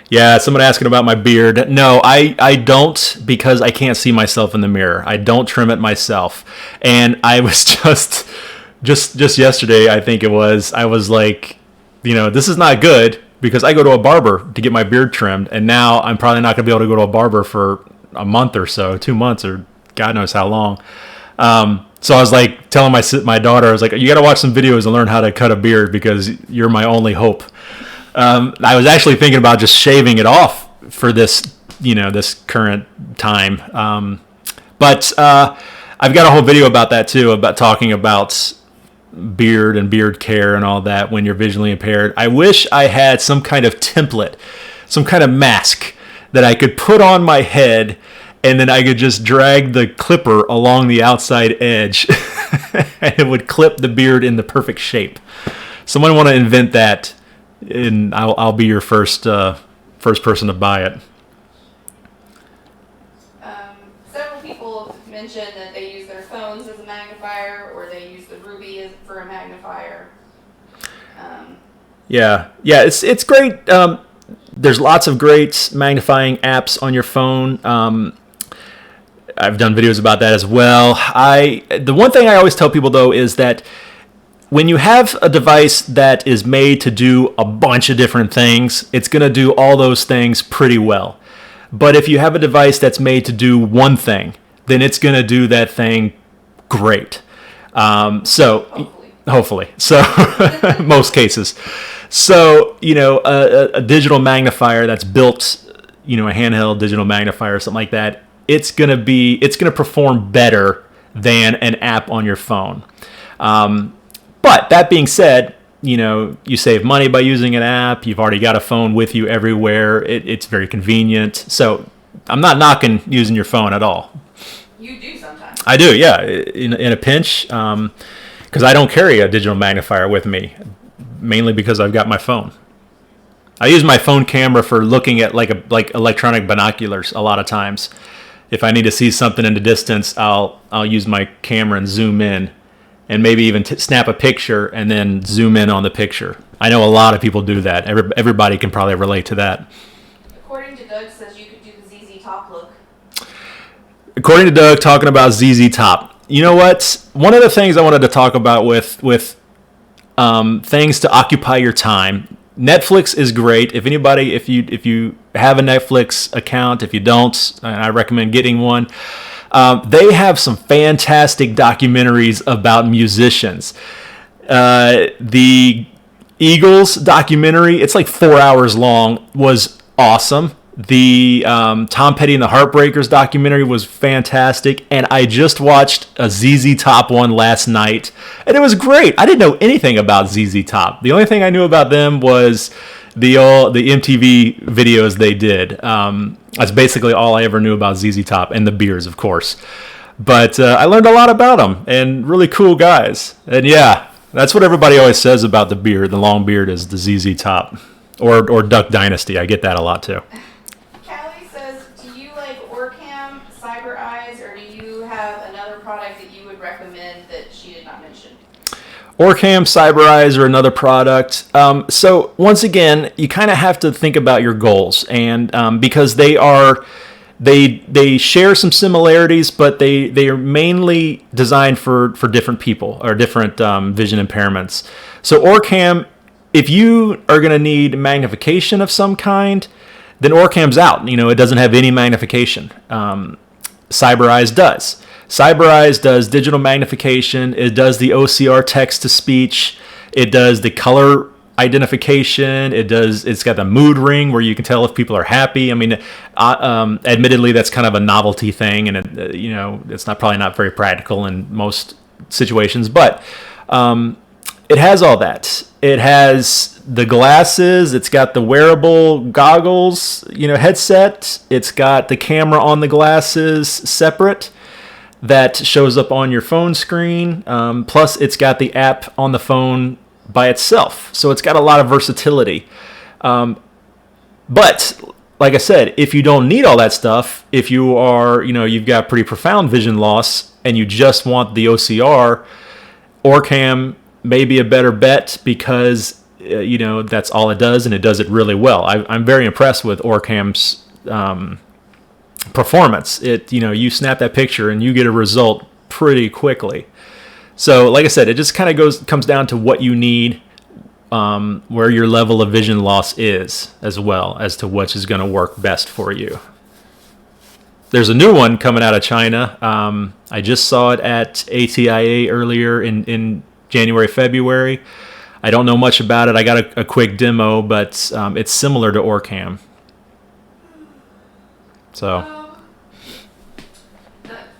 Yeah, someone asking about my beard. No, I don't, because I can't see myself in the mirror. I don't trim it myself. And I was just yesterday, I think it was, I was like, this is not good, because I go to a barber to get my beard trimmed, and now I'm probably not going to be able to go to a barber for a month or so, 2 months, or God knows how long. So I was like telling my daughter, I was like, "You got to watch some videos and learn how to cut a beard, because you're my only hope." I was actually thinking about just shaving it off for this current time. But I've got a whole video about that too, about talking about beard and beard care and all that when you're visually impaired. I wish I had some kind of template, some kind of mask that I could put on my head, and then I could just drag the clipper along the outside edge and it would clip the beard in the perfect shape. Someone want to invent that, and I'll be your first person to buy it. Several people mentioned that they use their phones as a magnifier, or they use the Ruby for a magnifier. Yeah, it's great. There's lots of great magnifying apps on your phone. I've done videos about that as well. The one thing I always tell people, though, is that when you have a device that is made to do a bunch of different things, it's going to do all those things pretty well. But if you have a device that's made to do one thing, then it's going to do that thing great. Hopefully. So most cases. So, a digital magnifier that's built, a handheld digital magnifier or something like that, it's going to perform better than an app on your phone. But that being said, you save money by using an app. You've already got a phone with you everywhere. It's very convenient. So I'm not knocking using your phone at all. You do sometimes. I do, yeah, in a pinch, because I don't carry a digital magnifier with me, mainly because I've got my phone. I use my phone camera for looking at like electronic binoculars a lot of times. If I need to see something in the distance, I'll use my camera and zoom in, and maybe even snap a picture and then zoom in on the picture. I know a lot of people do that. Everybody can probably relate to that. According to Doug, says you could do the ZZ Top look. According to Doug, talking about ZZ Top. You know what? One of the things I wanted to talk about with things to occupy your time. Netflix is great. If you have a Netflix account, if you don't, I recommend getting one. They have some fantastic documentaries about musicians. The Eagles documentary, it's like 4 hours long, was awesome. The Tom Petty and the Heartbreakers documentary was fantastic, and I just watched a ZZ Top one last night, and it was great. I didn't know anything about ZZ Top. The only thing I knew about them was the MTV videos they did. That's basically all I ever knew about ZZ Top, and the beers, of course. But I learned a lot about them, and really cool guys. And yeah, that's what everybody always says about the beard. The long beard is the ZZ Top, or Duck Dynasty. I get that a lot too. Callie says, do you like Orcam, Cyber Eyes, or do you have another product that you would recommend that she did not mention? Orcam, Cyber Eyes, or another product. So once again, you kind of have to think about your goals, and because they are they share some similarities, but they are mainly designed for different people or different vision impairments. So Orcam, if you are going to need magnification of some kind, then Orcam's out. It doesn't have any magnification. CyberEyes does. CyberEyes does digital magnification. It does the OCR text to speech. It does the color identification. It's got the mood ring where you can tell if people are happy. I mean, admittedly, that's kind of a novelty thing, and it's probably not very practical in most situations, but it has all that. It has the glasses. It's got the wearable goggles, headset. It's got the camera on the glasses separate that shows up on your phone screen. Plus, it's got the app on the phone by itself. So it's got a lot of versatility. But like I said, if you don't need all that stuff, if you are, you've got pretty profound vision loss and you just want the OCR, Orcam may be a better bet because, that's all it does and it does it really well. I'm very impressed with Orcam's performance. You snap that picture and you get a result pretty quickly. So, like I said, it just kind of comes down to what you need, where your level of vision loss is, as well as to which is going to work best for you. There's a new one coming out of China. I just saw it at ATIA earlier in January, February. I don't know much about it. I got a quick demo, but it's similar to Orcam. So.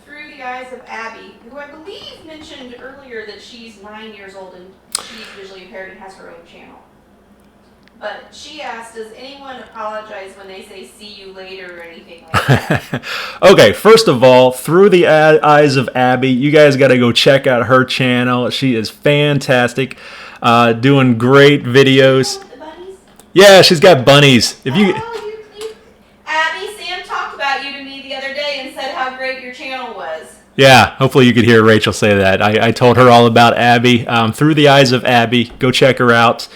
Through the eyes of Abby, who I believe mentioned earlier that she's 9 years old and she's visually impaired and has her own channel. But she asked, does anyone apologize when they say see you later or anything like that? Okay, first of all, Through the Eyes of Abby, you guys got to go check out her channel. She is fantastic, doing great videos. The bunnies? Yeah, she's got bunnies. If you... Abby, Sam talked about you to me the other day and said how great your channel was. Yeah, hopefully you could hear Rachel say that. I told her all about Abby. Through the Eyes of Abby, go check her out.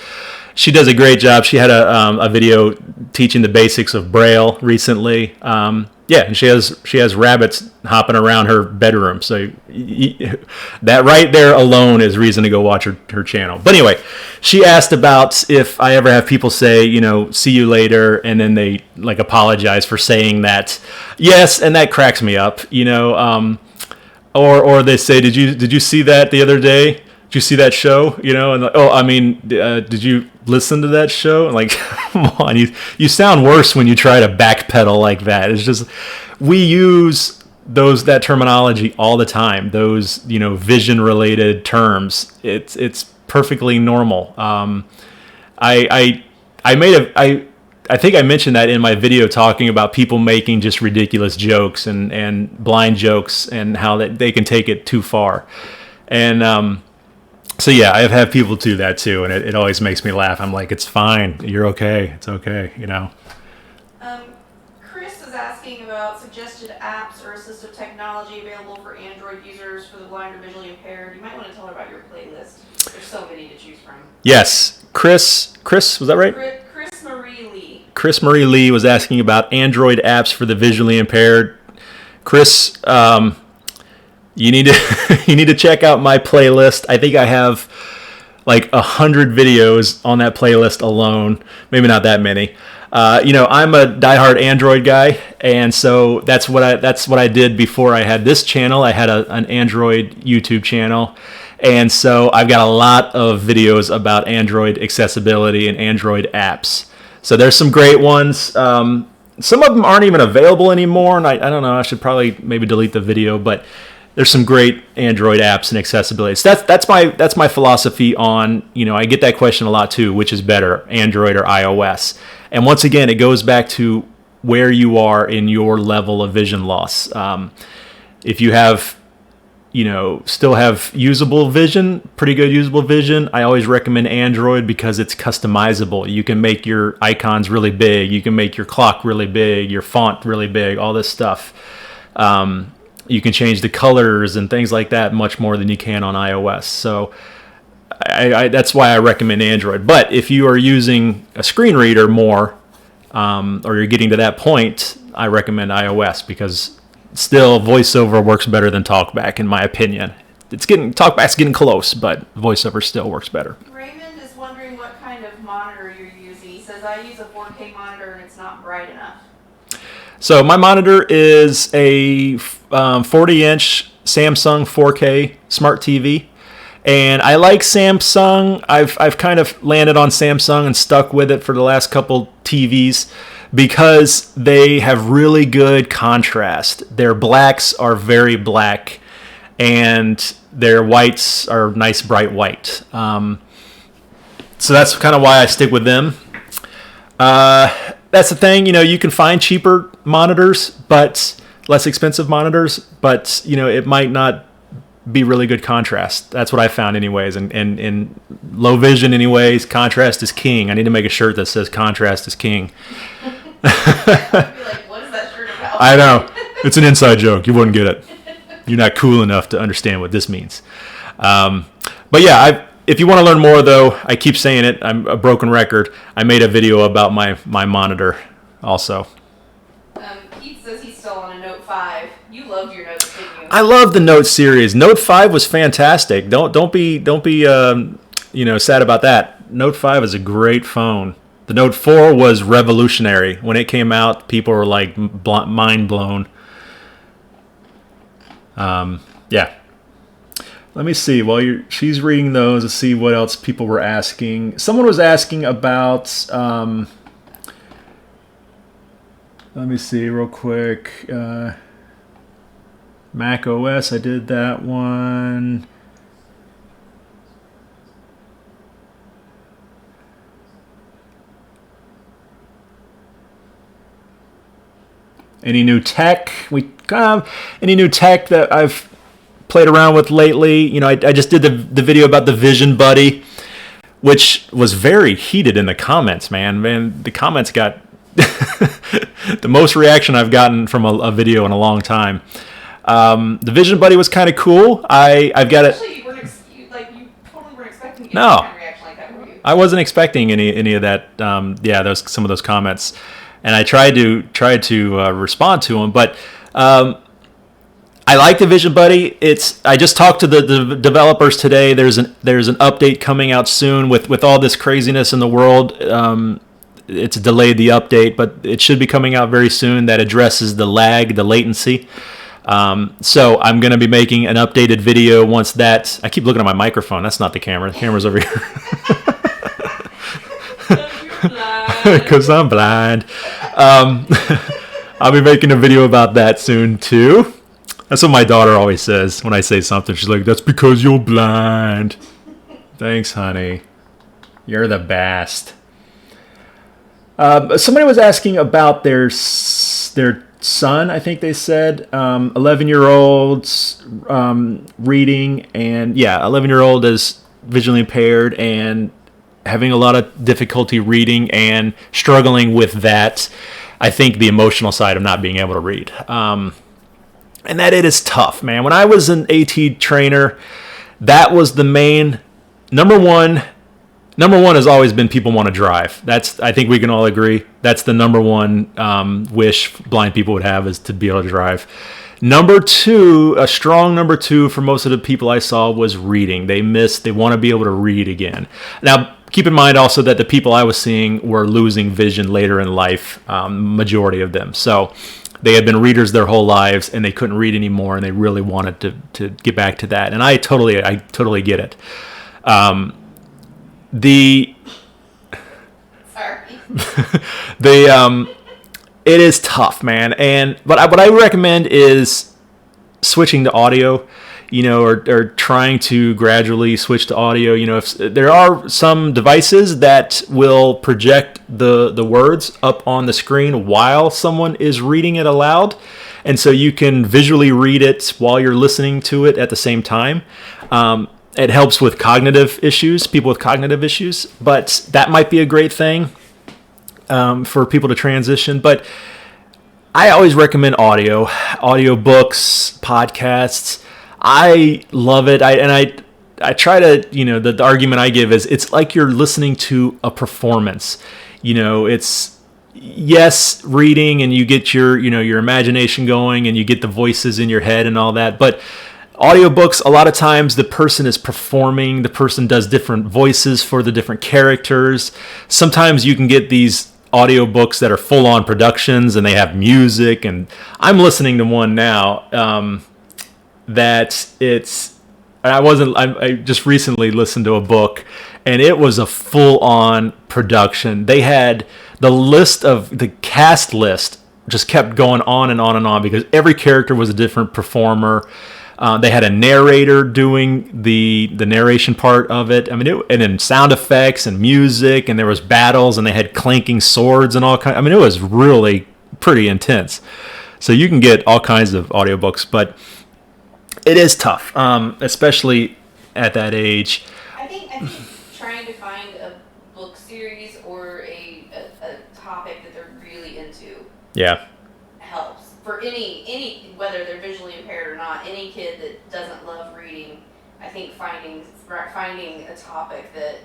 She does a great job. She had a video teaching the basics of Braille recently. And she has rabbits hopping around her bedroom. So that right there alone is reason to go watch her channel. But anyway, she asked about if I ever have people say, see you later, and then they apologize for saying that. Yes, and that cracks me up. Or they say, did you see that the other day? Did you see that show? Did you listen to that show? Come on, you sound worse when you try to backpedal like that. It's just, we use that terminology all the time. Those, vision related terms. It's perfectly normal. I think I mentioned that in my video talking about people making just ridiculous jokes and blind jokes and how they can take it too far. And so yeah, I've had people do that too, and it always makes me laugh. I'm like, it's fine, you're okay, it's okay, Chris is asking about suggested apps or assistive technology available for Android users for the blind or visually impaired. You might want to tell her about your playlist. There's so many to choose from. Yes, Chris, was that right? Chris Marie Lee. Chris Marie Lee was asking about Android apps for the visually impaired. Chris, you need to check out my playlist. I think I have 100 videos on that playlist alone. Maybe not that many. I'm a diehard Android guy, and so that's what I did before I had this channel. I had an Android YouTube channel, and so I've got a lot of videos about Android accessibility and Android apps. So there's some great ones. Some of them aren't even available anymore, and I don't know. I should probably maybe delete the video, but there's some great Android apps and accessibility. So that's my philosophy on, I get that question a lot too, which is better, Android or iOS? And once again, it goes back to where you are in your level of vision loss. If you have, still have usable vision, pretty good usable vision, I always recommend Android because it's customizable. You can make your icons really big. You can make your clock really big, your font really big, all this stuff. You can change the colors and things like that much more than you can on iOS. So that's why I recommend Android. But if you are using a screen reader more, or you're getting to that point, I recommend iOS because still voiceover works better than TalkBack in my opinion. TalkBack's getting close, but voiceover still works better. Raymond is wondering what kind of monitor you're using. He says, I use a 4K monitor and it's not bright enough. So my monitor is a 40-inch Samsung 4K smart TV. And I like Samsung. I've kind of landed on Samsung and stuck with it for the last couple TVs because they have really good contrast. Their blacks are very black, and their whites are nice bright white. So that's kind of why I stick with them. That's the thing, you can find cheaper monitors, but less expensive monitors, but it might not be really good contrast. That's what I found anyways. And in low vision anyways, contrast is king. I need to make a shirt that says contrast is king. I'd be like, what is that shirt about? I know. It's an inside joke. You wouldn't get it. You're not cool enough to understand what this means. But yeah, if you want to learn more though, I keep saying it, I'm a broken record. I made a video about my monitor also. Keith says he's still on a Note 5. You loved your Notes, didn't you? I love the Note series. Note 5 was fantastic. Don't be sad about that. Note 5 is a great phone. The Note 4 was revolutionary. When it came out, people were like mind blown. Yeah. Let me see. While she's reading those, let's see what else people were asking. Someone was asking about. Let me see real quick. Mac OS, I did that one. Any new tech? Any new tech that I've played around with lately? I just did the video about the Vision Buddy, which was very heated in the comments, man. The comments got the most reaction I've gotten from a video in a long time. The Vision Buddy was kind of cool. I've got it. Actually, you totally weren't expecting any No. kind of reaction like that, were you? I wasn't expecting any of that. Some of those comments, and I tried to respond to them. But I like the Vision Buddy. I just talked to the developers today. There's an update coming out soon with all this craziness in the world. It's delayed the update, but it should be coming out very soon. That addresses the lag, the latency. So I'm going to be making an updated video once that. I keep looking at my microphone. That's not the camera. The camera's over here. Because I'm blind. I'll be making a video about that soon too. That's what my daughter always says when I say something. She's like, "That's because you're blind." Thanks, honey. You're the best. Somebody was asking about their son, I think they said, 11-year-olds reading, and 11-year-old is visually impaired and having a lot of difficulty reading and struggling with that. I think the emotional side of not being able to read. And that it is tough, man. When I was an AT trainer, that was the main number one. Number one has always been people want to drive. I think we can all agree. That's the number one wish blind people would have, is to be able to drive. Number two, a strong number two for most of the people I saw, was reading. They want to be able to read again. Now, keep in mind also that the people I was seeing were losing vision later in life, majority of them. So they had been readers their whole lives and they couldn't read anymore, and they really wanted to get back to that. And I totally get it. It is tough, man. But what I recommend is switching to audio, or trying to gradually switch to audio. If there are some devices that will project the words up on the screen while someone is reading it aloud, and so you can visually read it while you're listening to it at the same time. It helps with cognitive issues, people with cognitive issues, but that might be a great thing for people to transition. But I always recommend audio books, podcasts. I love it. I try to, the argument I give is it's like you're listening to a performance. yes, reading and you get your, your imagination going and you get the voices in your head and all that, but audiobooks, a lot of times the person is performing, the person does different voices for the different characters. Sometimes you can get these audiobooks that are full-on productions and they have music, and I'm listening to one now that I just recently listened to a book and it was a full-on production. They had the cast list just kept going on and on and on because every character was a different performer. They had a narrator doing the narration part of it. I mean, and then sound effects and music, and there was battles, and they had clanking swords and all kinds. I mean, it was really pretty intense. So you can get all kinds of audiobooks, but it is tough, especially at that age. I think trying to find a book series or a topic that they're really into. Yeah. Helps for any whether they're visually impaired or not. Any kid that doesn't love reading, I think finding a topic that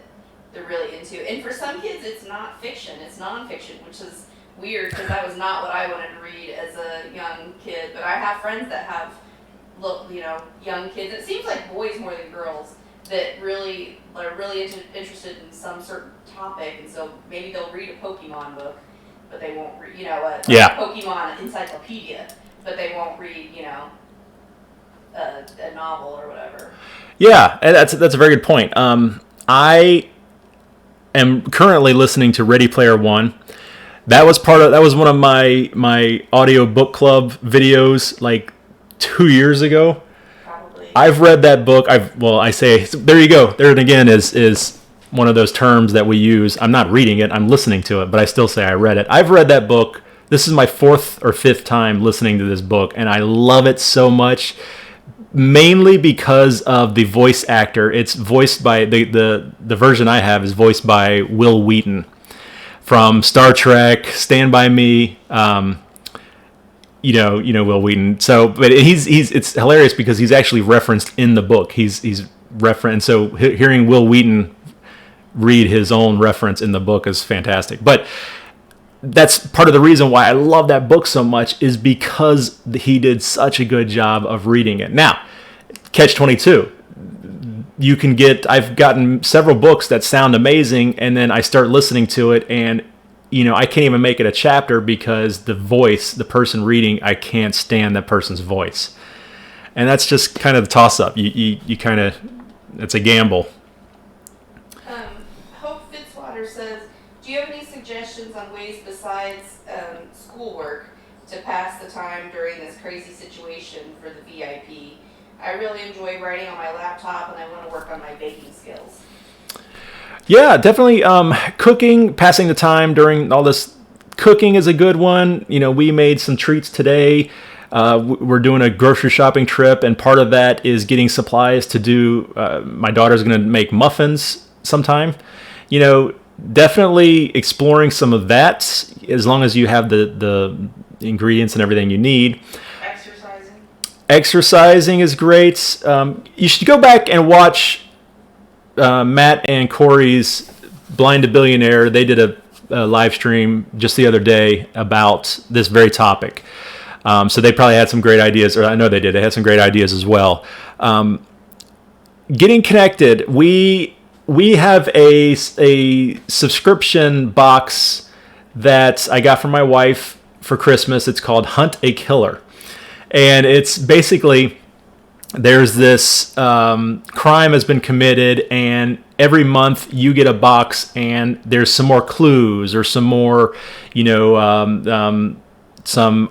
they're really into. And for some kids, it's not fiction; it's nonfiction, which is weird because that was not what I wanted to read as a young kid. But I have friends that have young kids. It seems like boys more than girls that really are really interested in some certain topic, and so maybe they'll read a Pokemon book, but they won't read, a Pokemon encyclopedia, but they won't read, a novel or whatever. Yeah, and that's a very good point. I am currently listening to Ready Player One. That was one of my audio book club videos like 2 years ago. Probably. I've read that book. There you go. There it again is one of those terms that we use. I'm not reading it, I'm listening to it, but I still say I read it. I've read that book. This is my 4th or 5th time listening to this book, and I love it so much, mainly because of the voice actor. It's voiced by, the version I have is voiced by Will Wheaton from Star Trek, Stand By Me, Will Wheaton. So, but it's hilarious because he's actually referenced in the book. He's referenced. So hearing Will Wheaton read his own reference in the book is fantastic. But that's part of the reason why I love that book so much, is because he did such a good job of reading it. Now, Catch-22. I've gotten several books that sound amazing, and then I start listening to it, and I can't even make it a chapter because the person reading, I can't stand that person's voice. And that's just kind of the toss-up. You kind of, it's a gamble. Hope Fitzwater says, do you have any suggestions on ways besides schoolwork to pass the time during this crazy situation for the VIP? I really enjoy writing on my laptop, and I want to work on my baking skills. Yeah, definitely. Cooking, passing the time during all this. Cooking is a good one. We made some treats today. We're doing a grocery shopping trip, and part of that is getting supplies to do. My daughter's going to make muffins sometime. Definitely exploring some of that, as long as you have the ingredients and everything you need. Exercising is great. You should go back and watch Matt and Corey's Blind to Billionaire. They did a live stream just the other day about this very topic. So they probably had some great ideas, or I know they did. They had some great ideas as well. Getting connected. We have a subscription box that I got from my wife for Christmas. It's called Hunt a Killer. And it's basically, there's this crime has been committed, and every month you get a box, and there's some more clues or some more, some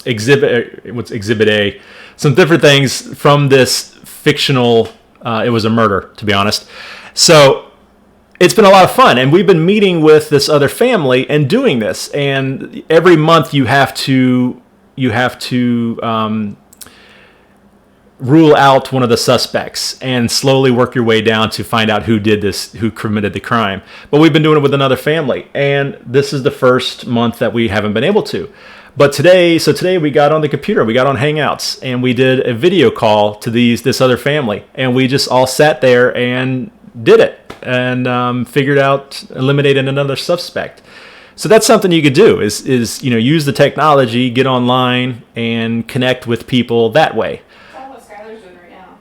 exhibit A, some different things from this fictional. It was a murder, to be honest. So it's been a lot of fun, and we've been meeting with this other family and doing this. And every month you have to rule out one of the suspects and slowly work your way down to find out who did this, who committed the crime. But we've been doing it with another family, and this is the first month that we haven't been able to. But today we got on the computer, we got on Hangouts, and we did a video call to this other family, and we just all sat there and did it and eliminated another suspect. So that's something you could do is use the technology, get online, and connect with people that way. That's what Skylar's doing right now.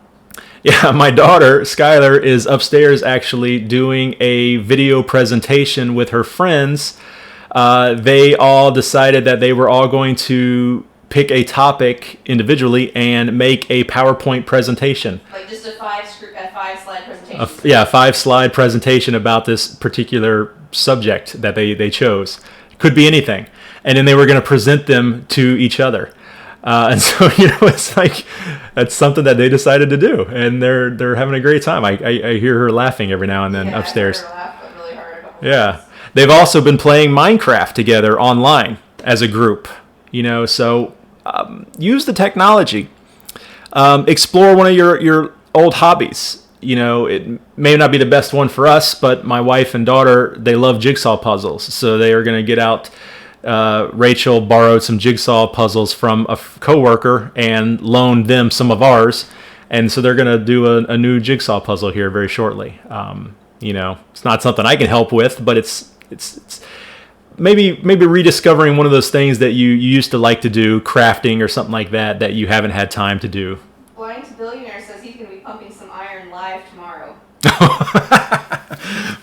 Yeah, my daughter, Skylar, is upstairs actually doing a video presentation with her friends. They all decided that they were all going to pick a topic individually and make a PowerPoint presentation. Like just a five-slide presentation. A 5-slide presentation about this particular subject that they chose. Could be anything. And then they were going to present them to each other. And so, it's like, that's something that they decided to do. And they're having a great time. I hear her laughing every now and then upstairs. I heard her laugh really hard about Yeah. They've also been playing Minecraft together online as a group. So use the technology. Explore one of your old hobbies. It may not be the best one for us, but my wife and daughter, they love jigsaw puzzles. So they are going to get out. Rachel borrowed some jigsaw puzzles from a coworker and loaned them some of ours. And so they're going to do a new jigsaw puzzle here very shortly. It's not something I can help with, but it's maybe rediscovering one of those things that you used to like to do, crafting or something like that you haven't had time to do. Blind to Billionaire says he's going to be pumping some iron live tomorrow.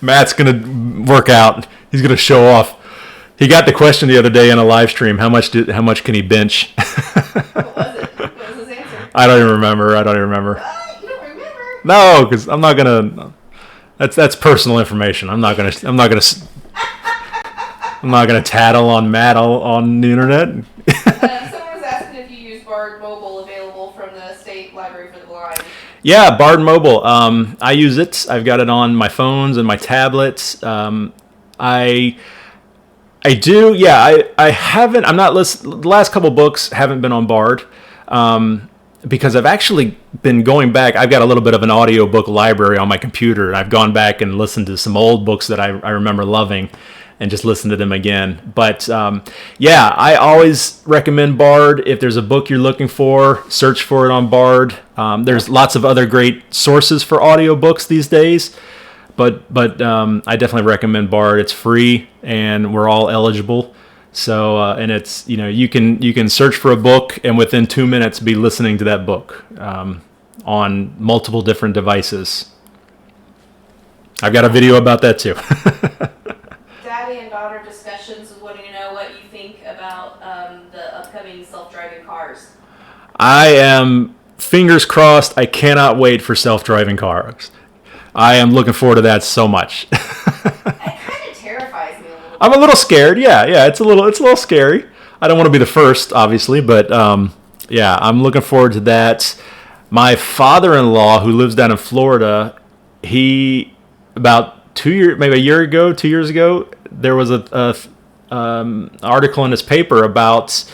Matt's going to work out. He's going to show off. He got the question the other day in a live stream. How much can he bench? What was it? What was his answer? I don't even remember. You don't remember? No, because I'm not gonna. That's personal information. I'm not gonna tattle on Matt on the internet. Someone was asking if you use Bard Mobile, available from the State Library for the Blind. Yeah, Bard Mobile. I use it. I've got it on my phones and my tablets. I do. Yeah, I haven't. I'm not listening. The last couple books haven't been on Bard because I've actually been going back. I've got a little bit of an audiobook library on my computer, and I've gone back and listened to some old books that I remember loving and just listened to them again. But I always recommend Bard. If there's a book you're looking for, search for it on Bard. There's lots of other great sources for audiobooks these days. But I definitely recommend Bard. It's free, and we're all eligible. So and it's you can search for a book, and within 2 minutes be listening to that book on multiple different devices. I've got a video about that too. Daddy and daughter discussions is wanting to know what you think about the upcoming self-driving cars. I am fingers crossed. I cannot wait for self-driving cars. I am looking forward to that so much. It kind of terrifies me a little bit. I'm a little scared. Yeah, it's a little scary. I don't want to be the first, obviously, but I'm looking forward to that. My father-in-law, who lives down in Florida, he about 2 years ago, there was a article in his paper about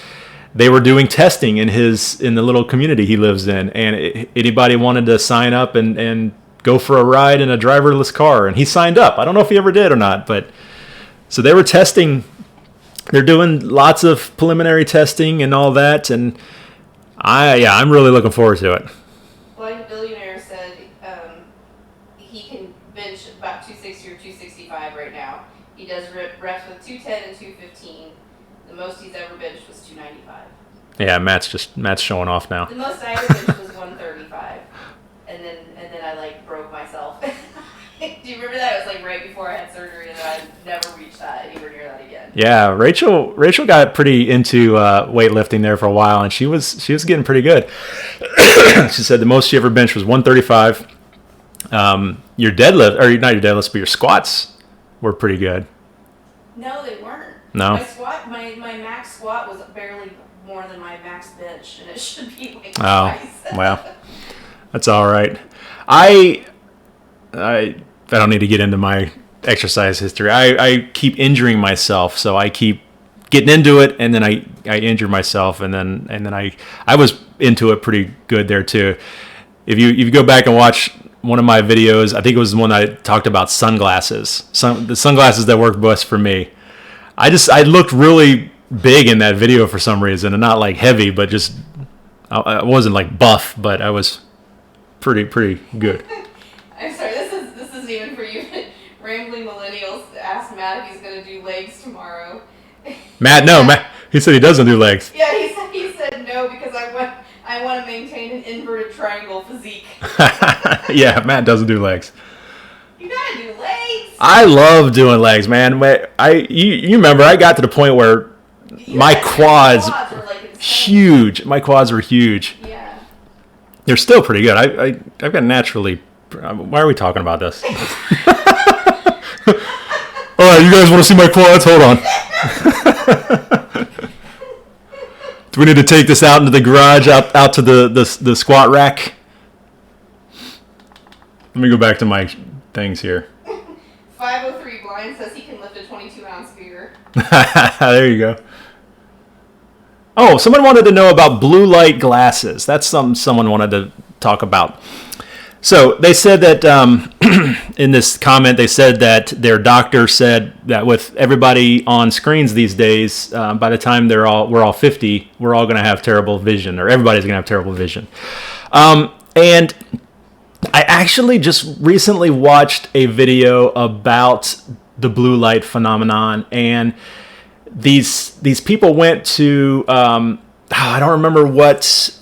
they were doing testing in the little community he lives in, and anybody wanted to sign up and go for a ride in a driverless car, and he signed up. I don't know if he ever did or not, but so they were testing. They're doing lots of preliminary testing and all that, and I'm really looking forward to it. Blind Billionaire said he can bench about 260 or 265 right now. He does reps with 210 and 215. The most he's ever benched was 295. Yeah, Matt's showing off now. The most I ever benched was 135. And then I broke myself. Do you remember that? It was right before I had surgery, and I never reached that anywhere near that again. Yeah, Rachel got pretty into weightlifting there for a while, and she was getting pretty good. She said the most she ever benched was 135. Your deadlift, or not your deadlifts, but your squats were pretty good. No, they weren't. No. My max squat was barely more than my max bench, and it should be twice. Well. That's all right. I don't need to get into my exercise history. I keep injuring myself, so I keep getting into it, and then I injure myself, and then I was into it pretty good there too. If you go back and watch one of my videos, I think it was the one I talked about sunglasses. The sunglasses that work best for me. I looked really big in that video for some reason, and not heavy, but just I wasn't buff, but I was pretty good. I'm sorry. This is going to do legs tomorrow. Matt, no, Matt. He said he doesn't do legs. Yeah, he said no because I want to maintain an inverted triangle physique. Yeah, Matt doesn't do legs. You gotta do legs. I love doing legs, man. You remember I got to the point where my quads were like huge. My quads were huge. Yeah. They're still pretty good. I've got naturally. Why are we talking about this? All right, you guys want to see my quads? Hold on. Do we need to take this out into the garage, out to the squat rack? Let me go back to my things here. 503 Blind says he can lift a 22-ounce beer. There you go. Oh, someone wanted to know about blue light glasses. That's something someone wanted to talk about. So they said that in this comment, they said that their doctor said that with everybody on screens these days, by the time we're all 50, we're all going to have terrible vision, or everybody's going to have terrible vision. And I actually just recently watched a video about the blue light phenomenon, and these people went to I don't remember what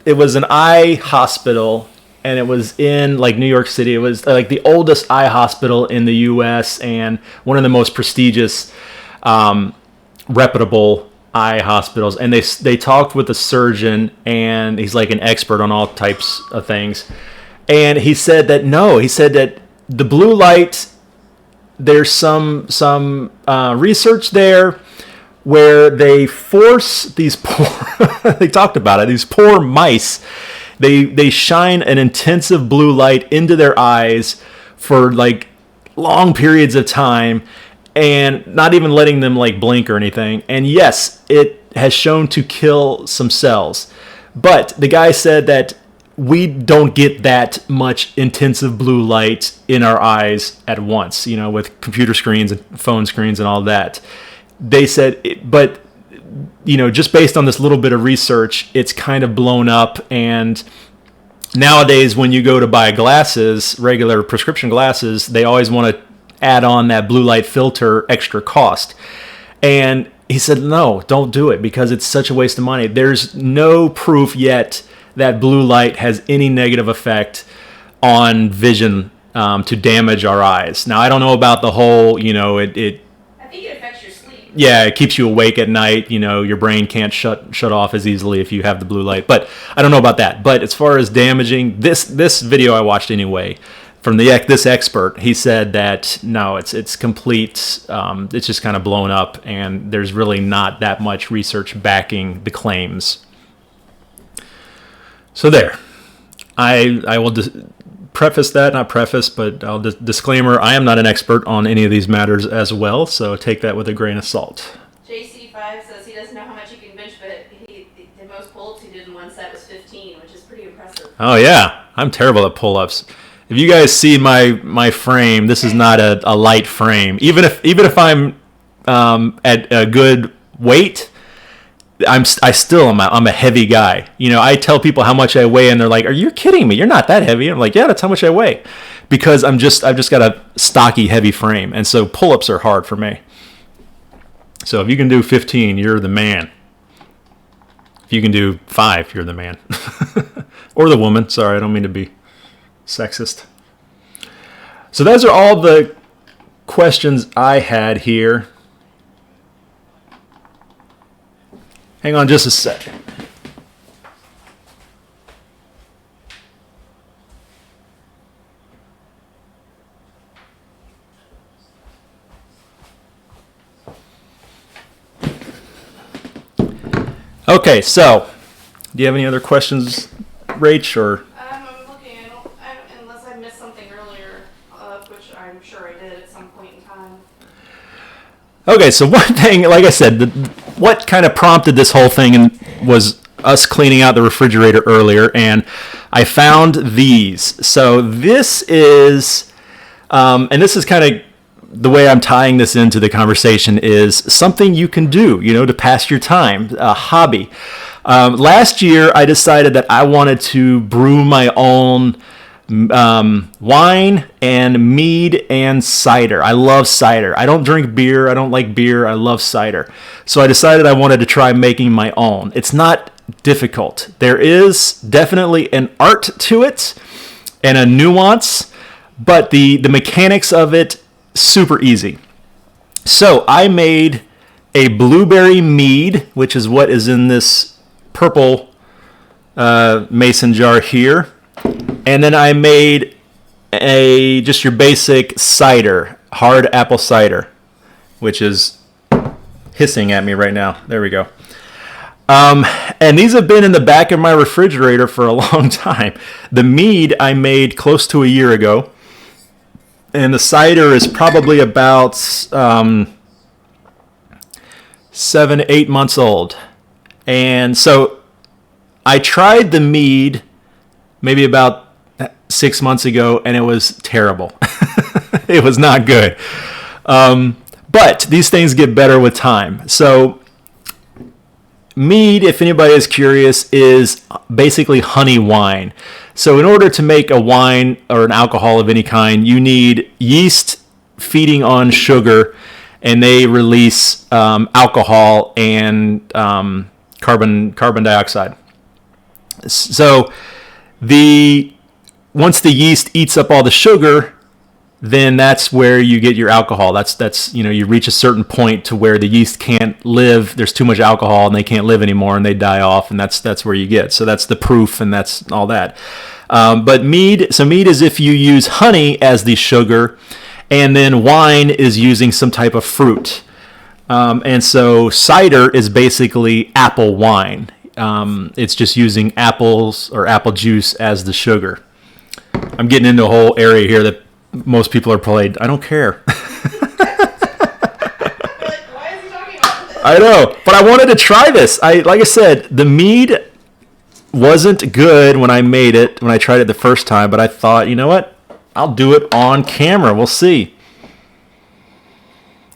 it was, an eye hospital. And it was in like New York City. It was like the oldest eye hospital in the U.S. and one of the most prestigious, reputable eye hospitals. And they talked with a surgeon, and he's like an expert on all types of things. And he said that the blue light, there's some research there where they force these poor they talked about it, these poor mice. They shine an intensive blue light into their eyes for like long periods of time, and not even letting them like blink or anything. And yes, it has shown to kill some cells. But the guy said that we don't get that much intensive blue light in our eyes at once, with computer screens and phone screens and all that. They said, but just based on this little bit of research, it's kind of blown up. And nowadays, when you go to buy glasses, regular prescription glasses, they always want to add on that blue light filter extra cost. And he said, no, don't do it, because it's such a waste of money. There's no proof yet that blue light has any negative effect on vision to damage our eyes. Now, I don't know about the whole, I think it affects your sleep. Yeah, it keeps you awake at night. Your brain can't shut off as easily if you have the blue light. But I don't know about that. But as far as damaging, this video I watched anyway, from this expert, he said that no, it's complete. It's just kind of blown up, and there's really not that much research backing the claims. So there, I will preface that, not preface, but I'll disclaimer, I am not an expert on any of these matters as well, so take that with a grain of salt. JC5 says he doesn't know how much he can bench, but the most pull-ups he did in one set was 15, which is pretty impressive. Oh yeah, I'm terrible at pull-ups. If you guys see my frame, this is not a light frame. Even if I'm at a good weight, I'm a heavy guy. I tell people how much I weigh, and they're like, "Are you kidding me? You're not that heavy." I'm like, "Yeah, that's how much I weigh," because I've just got a stocky, heavy frame, and so pull-ups are hard for me. So if you can do 15, you're the man. If you can do 5, you're the man, or the woman. Sorry, I don't mean to be sexist. So those are all the questions I had here. Hang on just a second. Okay, so do you have any other questions, Rach, or? I'm looking. Unless I missed something earlier, which I'm sure I did at some point in time. Okay, so one thing, like I said, what kind of prompted this whole thing was us cleaning out the refrigerator earlier, and I found these. So this is, and this is kind of the way I'm tying this into the conversation, is something you can do, to pass your time, a hobby. Last year, I decided that I wanted to brew my own wine and mead and cider. I love cider. I don't drink beer. I don't like beer. I love cider. So I decided I wanted to try making my own. It's not difficult. There is definitely an art to it and a nuance, but the mechanics of it, super easy. So I made a blueberry mead, which is what is in this purple mason jar here. And then I made just your basic cider, hard apple cider, which is hissing at me right now. There we go. And these have been in the back of my refrigerator for a long time. The mead I made close to a year ago. And the cider is probably about 7 to 8 months old. And so I tried the mead maybe about 6 months ago, and it was terrible. It was not good. But these things get better with time. So mead, if anybody is curious, is basically honey wine. So in order to make a wine or an alcohol of any kind, you need yeast feeding on sugar, and they release alcohol and carbon dioxide. So once the yeast eats up all the sugar, then that's where you get your alcohol. That's you reach a certain point to where the yeast can't live. There's too much alcohol and they can't live anymore and they die off, and that's where you get. So that's the proof, and that's all that. But mead is if you use honey as the sugar, and then wine is using some type of fruit. And so cider is basically apple wine. It's just using apples or apple juice as the sugar. I'm getting into a whole area here that most people are probably, I don't care. Like, why is he talking about this? I know, but I wanted to try this. Like I said, the mead wasn't good when I tried it the first time, but I thought, you know what? I'll do it on camera. We'll see.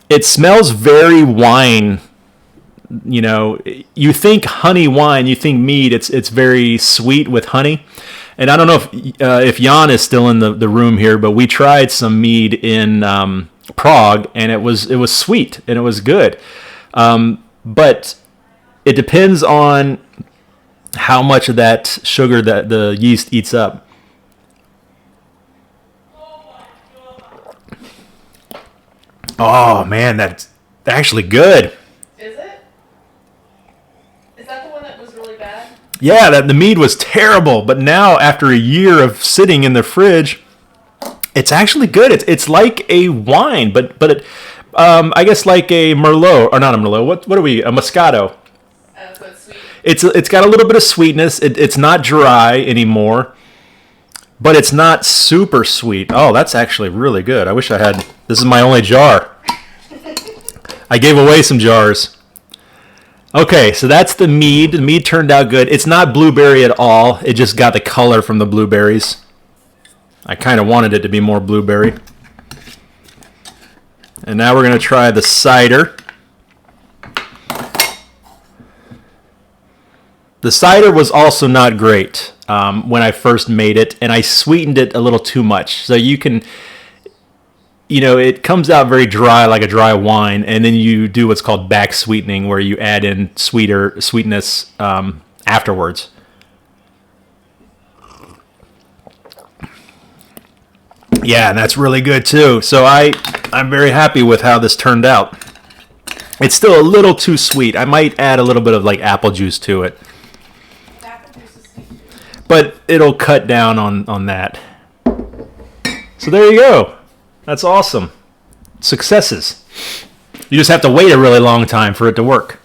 It smells very wine. You think honey wine, you think mead, it's very sweet with honey. And I don't know if Jan is still in the room here, but we tried some mead in Prague, and it was sweet and it was good. But it depends on how much of that sugar that the yeast eats up. Oh man, that's actually good. Is it? Is that the one that was really bad? Yeah, the mead was terrible, but now after a year of sitting in the fridge, it's actually good. It's like a wine, but I guess like a Merlot, or not a Merlot. What are we? A Moscato. So it's sweet. It's got a little bit of sweetness. It's not dry anymore, but it's not super sweet. Oh, that's actually really good. I wish I had. This is my only jar. I gave away some jars. Okay, so that's the mead. The mead turned out good. It's not blueberry at all. It just got the color from the blueberries. I kind of wanted it to be more blueberry. And now we're going to try the cider. The cider was also not great when I first made it, and I sweetened it a little too much. So you can... it comes out very dry, like a dry wine, and then you do what's called back sweetening, where you add in sweetness afterwards. Yeah, and that's really good too. So I'm very happy with how this turned out. It's still a little too sweet. I might add a little bit of like apple juice to it. Apple juice is sweet too. But it'll cut down on that. So there you go. That's awesome. Successes. You just have to wait a really long time for it to work.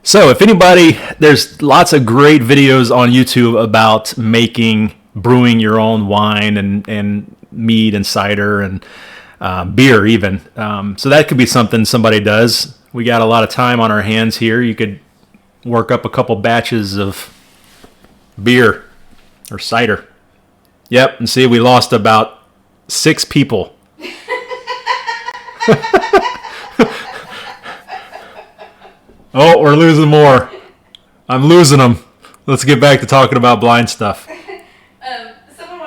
So if anybody, there's lots of great videos on YouTube about brewing your own wine and mead and cider and beer even. So that could be something somebody does. We got a lot of time on our hands here. You could work up a couple batches of beer or cider. Yep, and see, we lost about 6 people. Oh, we're losing more. I'm losing them. Let's get back to talking about blind stuff. Someone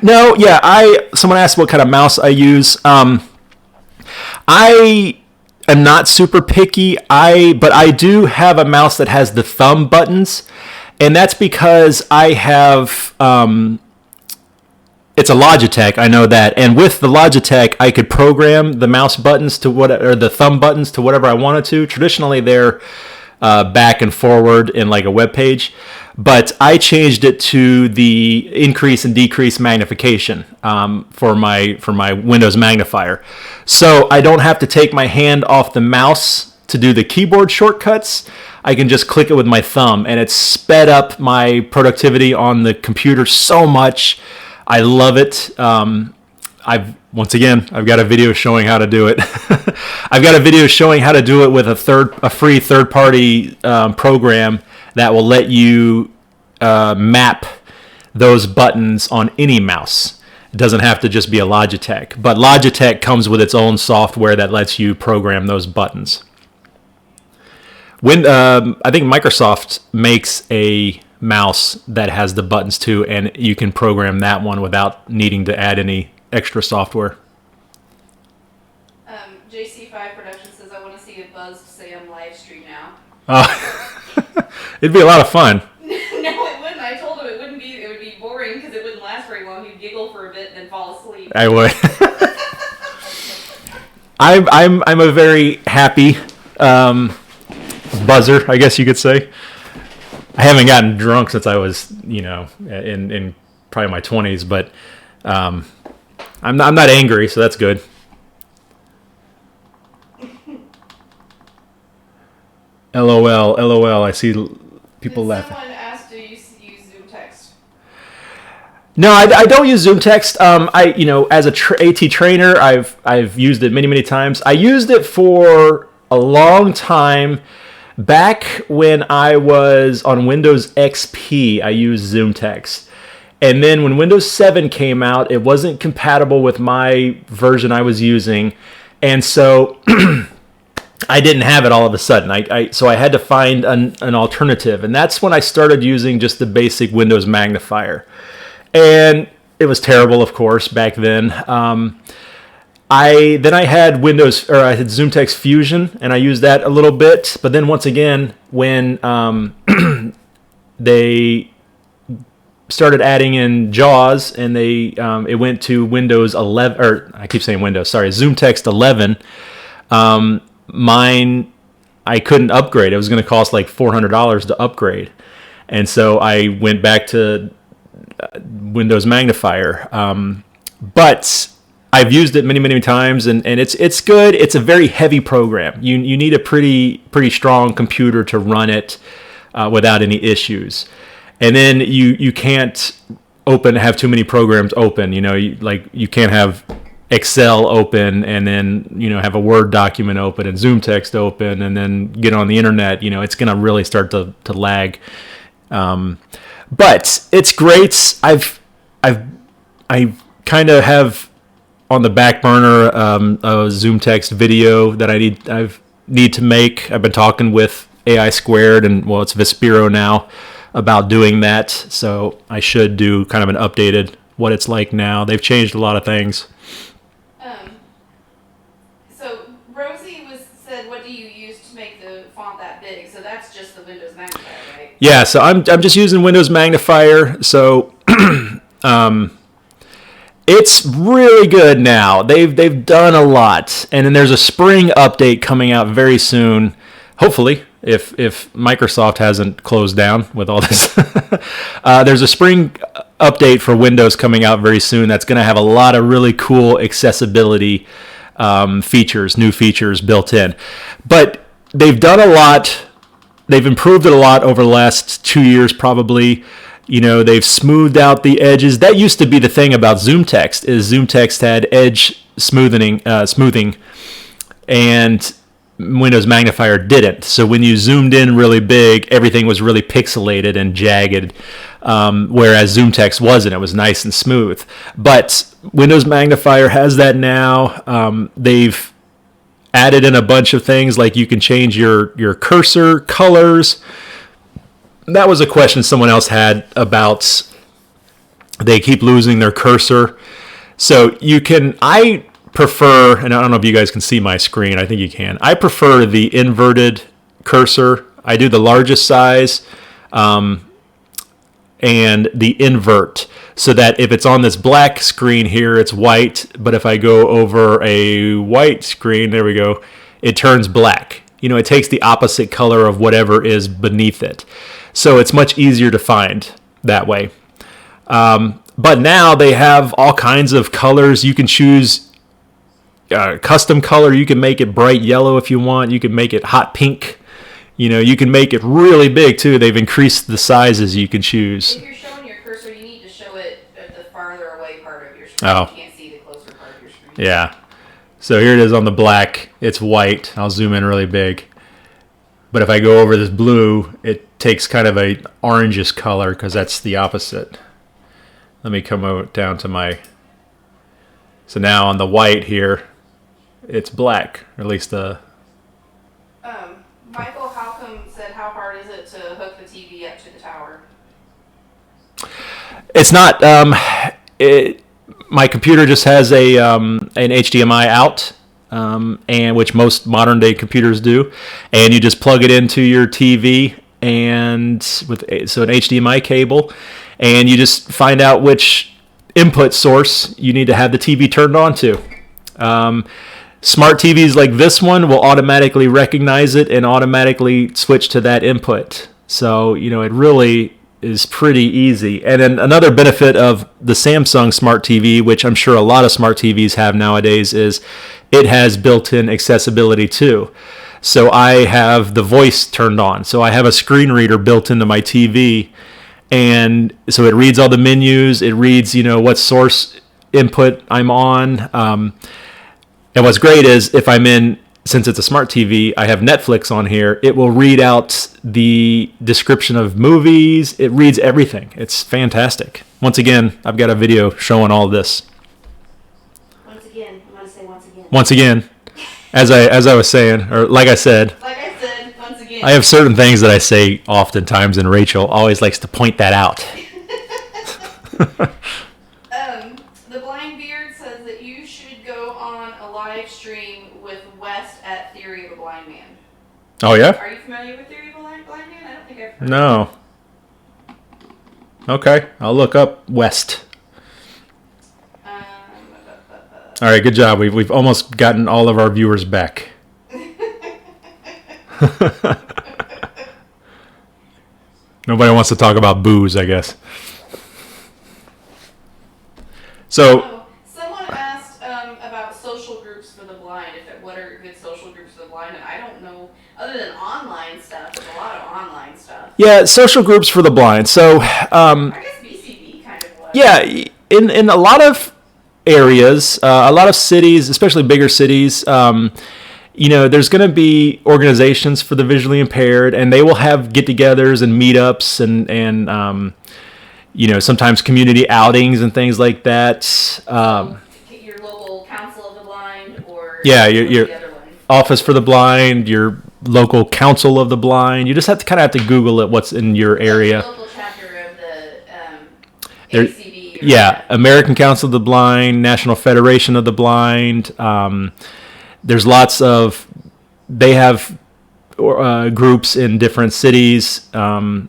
No, yeah, someone asked what kind of mouse I use. I am not super picky. But I do have a mouse that has the thumb buttons, and that's because I have it's a Logitech, I know that. And with the Logitech, I could program the mouse buttons to or the thumb buttons to whatever I wanted to. Traditionally, they're back and forward in like a web page, but I changed it to the increase and decrease magnification for my Windows Magnifier, so I don't have to take my hand off the mouse to do the keyboard shortcuts. I can just click it with my thumb, and it's sped up my productivity on the computer so much. I love it. I've got a video showing how to do it. I've got a video showing how to do it with a free third-party program that will let you map those buttons on any mouse. It doesn't have to just be a Logitech, but Logitech comes with its own software that lets you program those buttons. I think Microsoft makes a mouse that has the buttons too, and you can program that one without needing to add any extra software. JC5 Production says, I want to see a buzzed Sam live stream now. It'd be a lot of fun. No, it wouldn't. I told him it would be boring because it wouldn't last very long. He'd giggle for a bit and then fall asleep. I would. I'm a very happy buzzer, I guess you could say. I haven't gotten drunk since I was, in probably my 20s, but I'm not angry, so that's good. LOL. I see people laughing. Someone asked, do you use Zoom Text? No, I don't use Zoom Text. As a AT trainer, I've used it many times. I used it for a long time. Back when I was on Windows XP, I used Zoom Text. And then when Windows 7 came out, it wasn't compatible with my version I was using. And so I didn't have it all of a sudden. So I had to find an alternative. And that's when I started using just the basic Windows Magnifier. And it was terrible, of course, back then. I had I had Zoom Text Fusion, and I used that a little bit. But then once again, when they started adding in JAWS, and it went to Windows 11, or I keep saying Windows, sorry, Zoom Text 11. Mine, I couldn't upgrade. It was going to cost like $400 to upgrade, and so I went back to Windows Magnifier. But I've used it many times, and it's good. It's a very heavy program. You need a pretty strong computer to run it without any issues. And then you can't have too many programs open. You can't have Excel open and then have a Word document open and Zoom Text open and then get on the internet. It's going to really start to lag. But it's great. I kind of have on the back burner a Zoom Text video that I need to make. I've been talking with AI Squared, and it's Vespero now, about doing that. So I should do kind of an updated what it's like now. They've changed a lot of things. So Rosie said, what do you use to make the font that big? So that's just the Windows Magnifier, right? Yeah, so I'm just using Windows Magnifier. So it's really good now. They've done a lot, and then there's a spring update coming out very soon. Hopefully, if Microsoft hasn't closed down with all this, there's a spring update for Windows coming out very soon. That's going to have a lot of really cool accessibility features, new features built in. But they've done a lot. They've improved it a lot over the last 2 years, probably. They've smoothed out the edges. That used to be the thing about Zoom Text, is Zoom Text had edge smoothing, and Windows Magnifier didn't. So when you zoomed in really big, everything was really pixelated and jagged, whereas Zoom Text wasn't. It was nice and smooth. But Windows Magnifier has that now. They've added in a bunch of things, like you can change your cursor colors. That was a question someone else had about they keep losing their cursor. So I prefer, and I don't know if you guys can see my screen. I think you can. I prefer the inverted cursor. I do the largest size and the invert, so that if it's on this black screen here, it's white. But if I go over a white screen, there we go, it turns black. It takes the opposite color of whatever is beneath it. So it's much easier to find that way. But now they have all kinds of colors. You can choose custom color. You can make it bright yellow if you want. You can make it hot pink. You can make it really big too. They've increased the sizes you can choose. If you're showing your cursor, you need to show it at the farther away part of your screen. Oh. You can't see the closer part of your screen. Yeah. So here it is on the black. It's white. I'll zoom in really big. But if I go over this blue, it takes kind of a orangish color because that's the opposite. Let me come down to my... So now on the white here, it's black, or at least the... Michael Halcombe said, how hard is it to hook the TV up to the tower? It's not... my computer just has an HDMI out, and which most modern day computers do, and you just plug it into your TV and an HDMI cable, and you just find out which input source you need to have the TV turned on to. Smart TVs like this one will automatically recognize it and automatically switch to that input. So it really is pretty easy. And then another benefit of the Samsung Smart TV, which I'm sure a lot of smart TVs have nowadays, is it has built-in accessibility too. So I have the voice turned on. So I have a screen reader built into my TV, and so it reads all the menus. It reads, what source input I'm on. And what's great is if I'm in, since it's a smart TV, I have Netflix on here, it will read out the description of movies. It reads everything. It's fantastic. Once again, I've got a video showing all this. Once again, I'm going to say once again. Once again, as I was saying, or like I said, once again. I have certain things that I say oftentimes, and Rachel always likes to point that out. The Blind Beard says that you should go on a live stream with West at Theory of a Blind Man. Oh, yeah? Are you familiar with Theory of a Blind Man? I don't think I've heard No. Okay, I'll look up West. All right, good job. We've almost gotten all of our viewers back. Nobody wants to talk about booze, I guess. So, someone asked about social groups for the blind. What are good social groups for the blind? And I don't know, other than online stuff. There's a lot of online stuff. Yeah, social groups for the blind. So, I guess BCB kind of was. Yeah, in a lot of areas, a lot of cities, especially bigger cities, there's going to be organizations for the visually impaired, and they will have get-togethers and meetups and sometimes community outings and things like that. Your local council of the blind, or your office for the blind, your local council of the blind. You just have to Google it, what's in your area. The local chapter of the ACB. Yeah, American Council of the Blind, National Federation of the Blind. There's lots of, they have groups in different cities. A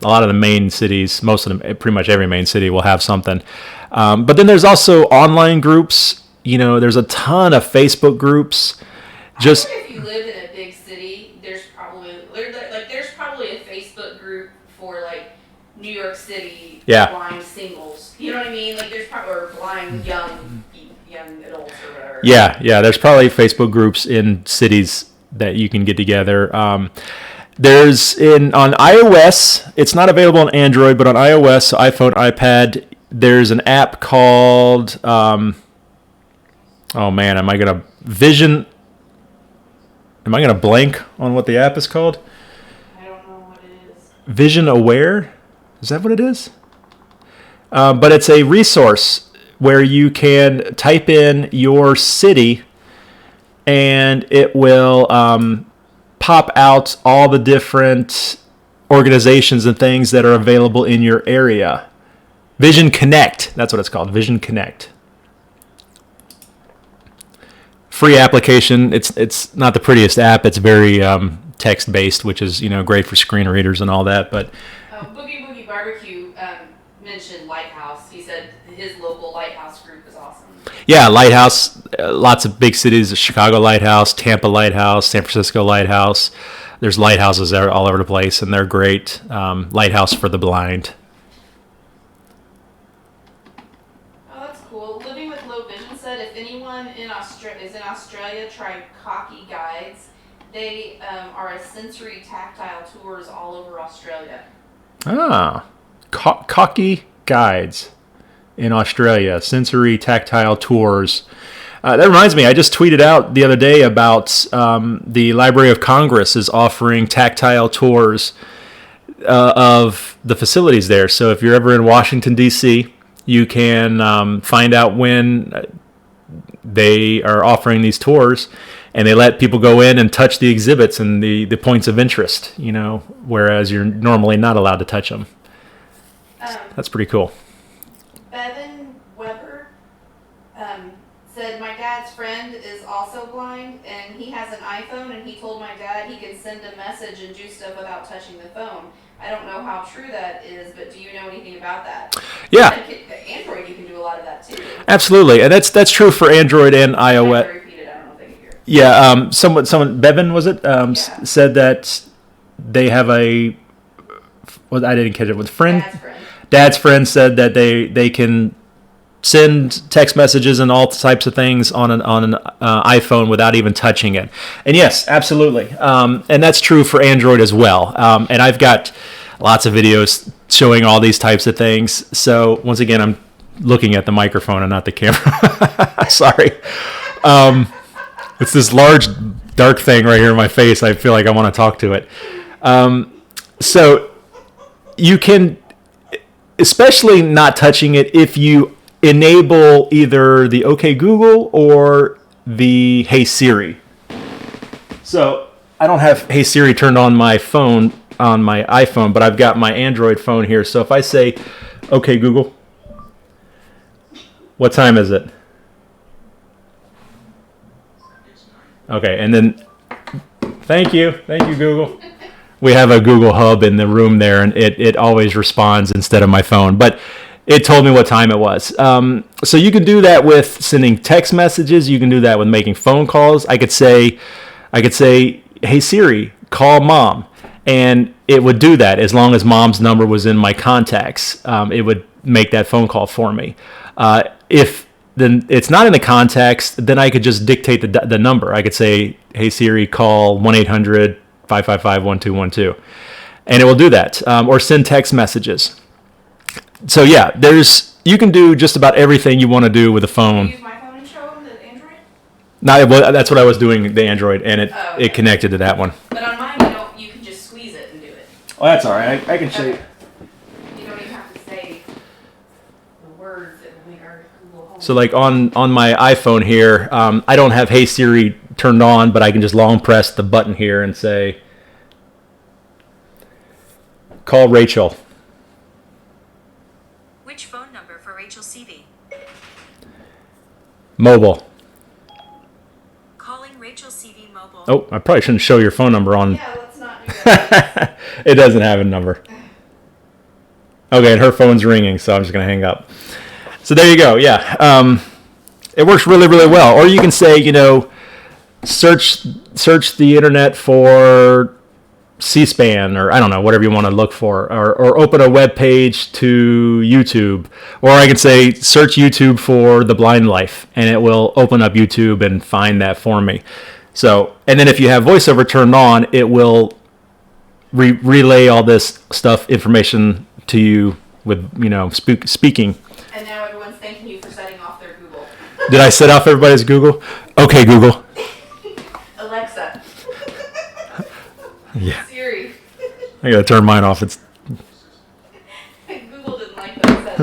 lot of the main cities, most of them, pretty much every main city will have something. But then there's also online groups. There's a ton of Facebook groups. I wonder if you lived in a big city, there's probably a Facebook group for like New York City blind singles. You know what I mean? Like there's probably, or blind young adults or whatever. Yeah. There's probably Facebook groups in cities that you can get together. There's on iOS. It's not available on Android, but on iOS, iPhone, iPad, there's an app called. Am I gonna blank on what the app is called? I don't know what it is. Vision Aware? Is that what it is? But it's a resource where you can type in your city and it will pop out all the different organizations and things that are available in your area. Vision Connect. That's what it's called. Vision Connect. Free application. It's not the prettiest app. It's very text based, which is great for screen readers and all that. But Boogie Boogie Barbecue mentioned Lighthouse. He said his local Lighthouse group is awesome. Yeah, Lighthouse. Lots of big cities: Chicago Lighthouse, Tampa Lighthouse, San Francisco Lighthouse. There's lighthouses there all over the place, and they're great. Lighthouse for the blind. Living with Low Vision said if anyone is in Australia, try Cocky Guides. They are a sensory tactile tours all over Australia. Cocky Guides in Australia, sensory tactile tours. That reminds me, I just tweeted out the other day about the Library of Congress is offering tactile tours of the facilities there. So if you're ever in Washington, D.C., you can find out when they are offering these tours, and they let people go in and touch the exhibits and the points of interest, whereas you're normally not allowed to touch them. That's pretty cool. Bevan Weber said, my dad's friend is also blind, and he has an iPhone, and he told my dad he can send a message and do stuff without touching the phone. I don't know how true that is, but do you know anything about that? Yeah. Android, you can do a lot of that too. Absolutely, and that's true for Android and iOS. I repeat it. I don't know if they can hear. Yeah, someone, Bevan, was it? Said that they have I didn't catch it. With friend. Dad's friend said that they can send text messages and all types of things on an iPhone without even touching it. And yes, absolutely. And that's true for Android as well. And I've got lots of videos showing all these types of things. So once again, I'm looking at the microphone and not the camera. Sorry. It's this large dark thing right here in my face. I feel like I want to talk to it. So you can, especially not touching it, if you enable either the OK Google or the Hey Siri. So I don't have Hey Siri turned on my phone, on my iPhone, but I've got my Android phone here. So if I say, OK Google, what time is it? Okay, and then thank you Google. We have a Google Hub in the room there, and it always responds instead of my phone. But it told me what time it was. So you can do that with sending text messages. You can do that with making phone calls. I could say, hey Siri, call mom. And it would do that as long as mom's number was in my contacts. It would make that phone call for me. If then it's not in the contacts, then I could just dictate the number. I could say, hey Siri, call 1-800-555-1212. And it will do that. Or send text messages. So yeah, you can do just about everything you want to do with a phone. Can you use my phone and show them the Android? That's what I was doing, the Android, and it connected to that one. But on mine, you can just squeeze it and do it. Oh, that's all right. I can show you. You don't even have to say the words that will make our Google Home. So like on my iPhone here, I don't have Hey Siri turned on, but I can just long press the button here and say, call Rachel. Which phone number for Rachel CV? Mobile. Calling Rachel CV mobile. Oh, I probably shouldn't show your phone number on. Yeah, let's not do that. It doesn't have a number. Okay, and her phone's ringing, so I'm just going to hang up. So there you go. Yeah. It works really, really well. Or you can say, search the internet for C-SPAN, or I don't know, whatever you want to look for, or open a web page to YouTube, or I can say search YouTube for The Blind Life, and it will open up YouTube and find that for me. So, and then if you have VoiceOver turned on, it will relay all this information to you with speaking. And now everyone's thanking you for setting off their Google. Did I set off everybody's Google? Okay, Google. Alexa. Yeah. Siri. I gotta turn mine off. It's Google didn't like that. It said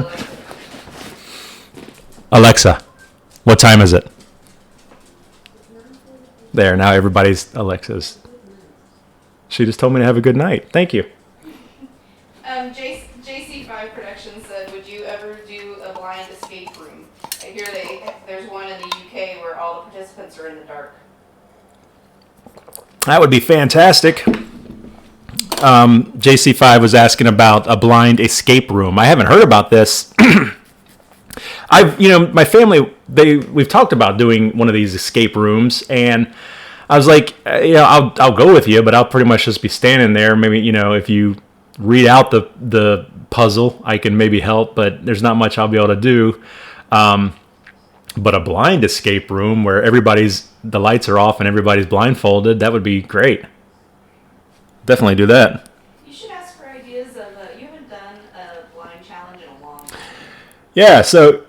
Alexa. Alexa, what time is it? There, now everybody's Alexa's. She just told me to have a good night. Thank you. JC5 Productions said, would you ever all participants are in the dark. That would be fantastic. JC5 was asking about a blind escape room. I haven't heard about this. My family, we've talked about doing one of these escape rooms, and I was like, I'll go with you, but I'll pretty much just be standing there. Maybe, if you read out the puzzle, I can maybe help, but there's not much I'll be able to do. But a blind escape room where the lights are off and everybody's blindfolded, that would be great. Definitely do that. You should ask for ideas of, you haven't done a blind challenge in a long time. Yeah, so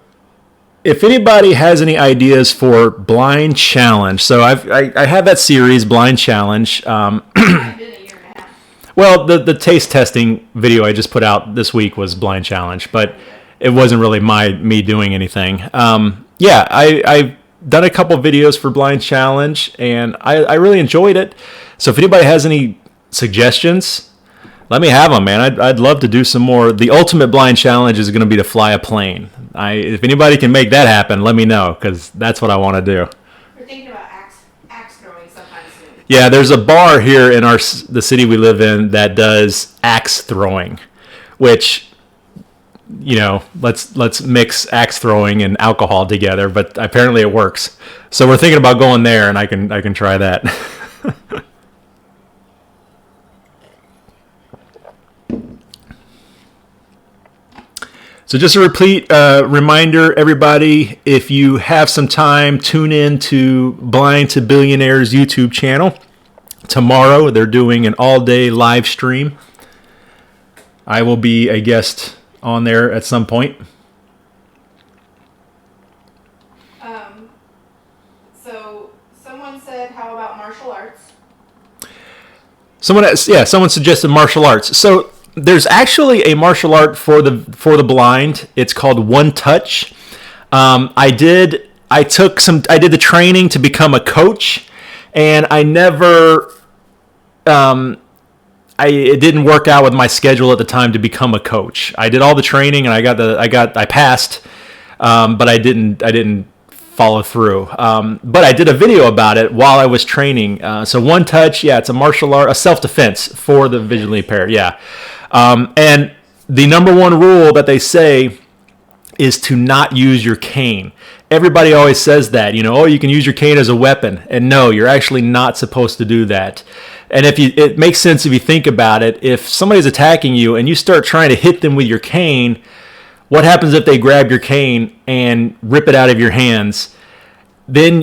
if anybody has any ideas for blind challenge, so I have that series, Blind Challenge. It's been a year and a half. Well, the taste testing video I just put out this week was Blind Challenge, but it wasn't really me doing anything. I've done a couple videos for Blind Challenge, and I really enjoyed it. So if anybody has any suggestions, let me have them, man. I'd love to do some more. The ultimate blind challenge is going to be to fly a plane. If anybody can make that happen, let me know, because that's what I want to do. We're thinking about axe throwing sometime soon. Yeah, there's a bar here in the city we live in that does axe throwing, which, let's mix axe throwing and alcohol together, but apparently it works. So we're thinking about going there, and I can try that. So just a repeat reminder, everybody, if you have some time, tune in to Blind to Billionaires YouTube channel. Tomorrow, they're doing an all-day live stream. I will be a guest on there at some point. So someone said, how about martial arts? Someone suggested martial arts. So there's actually a martial art for the blind. It's called One Touch. I did the training to become a coach, and I never it didn't work out with my schedule at the time to become a coach. I did all the training, and I passed, but I didn't follow through. But I did a video about it while I was training. So One Touch, it's a martial art, a self-defense for the visually impaired. Yeah. And the number one rule that they say is to not use your cane. Everybody always says that, you can use your cane as a weapon. And no, you're actually not supposed to do that. And it makes sense if you think about it. If somebody's attacking you and you start trying to hit them with your cane, what happens if they grab your cane and rip it out of your hands? Then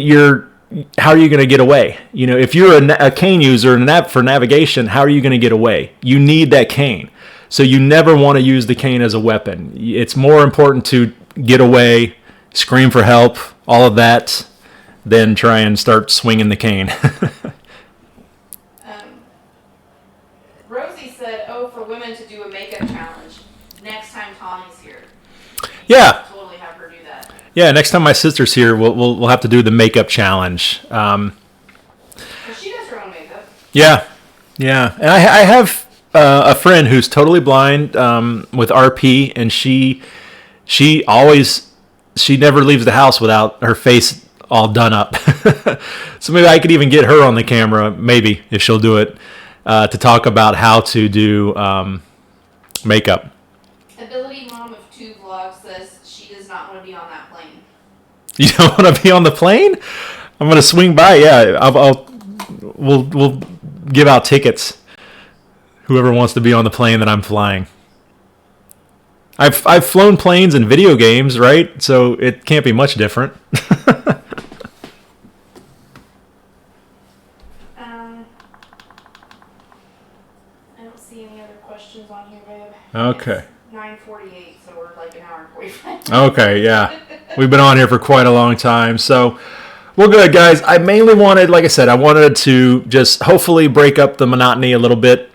how are you going to get away? If you're a cane user for navigation, how are you going to get away? You need that cane. So you never want to use the cane as a weapon. It's more important to get away, scream for help, all of that, than try and start swinging the cane. Rosie said, for women to do a makeup challenge next time Tommy's here. Yeah. Totally have her do that. Yeah, next time my sister's here, we'll have to do the makeup challenge. She does her own makeup. Yeah. And I have a friend who's totally blind with RP, and she never leaves the house without her face all done up. So maybe I could even get her on the camera, maybe, if she'll do it, to talk about how to do makeup. Ability Mom of 2 Vlogs says she does not want to be on that plane. You don't want to be on the plane? I'm going to swing by. Yeah, we'll give out tickets. Whoever wants to be on the plane that I'm flying. I've flown planes in video games, right? So it can't be much different. I don't see any other questions on here, babe. Okay. It's 9:48, so we're like an hour and 45. Okay, yeah. We've been on here for quite a long time. So, well, good, guys. I mainly wanted, like I said, to just hopefully break up the monotony a little bit.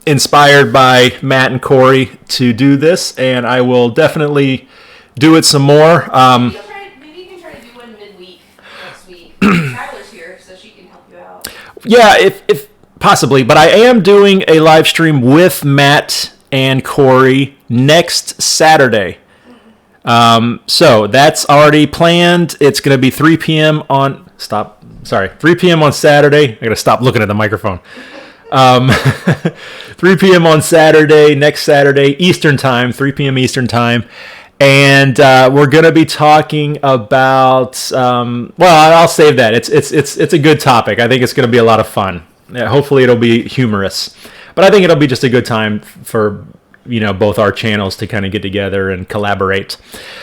Inspired by Matt and Corey to do this, and I will definitely do it some more. Maybe you can try to do one midweek next week. Tyler's here, so she can help you out. Yeah, if possibly. But I am doing a live stream with Matt and Corey next Saturday. So that's already planned. It's going to be 3 p.m. on 3 p.m. on Saturday. I got to stop looking at the microphone. 3 p.m. on Saturday, next Saturday, Eastern time, 3 p.m. Eastern time. And we're going to be talking about, I'll save that. It's a good topic. I think it's going to be a lot of fun. Hopefully it'll be humorous. But I think it'll be just a good time for, both our channels to kind of get together and collaborate.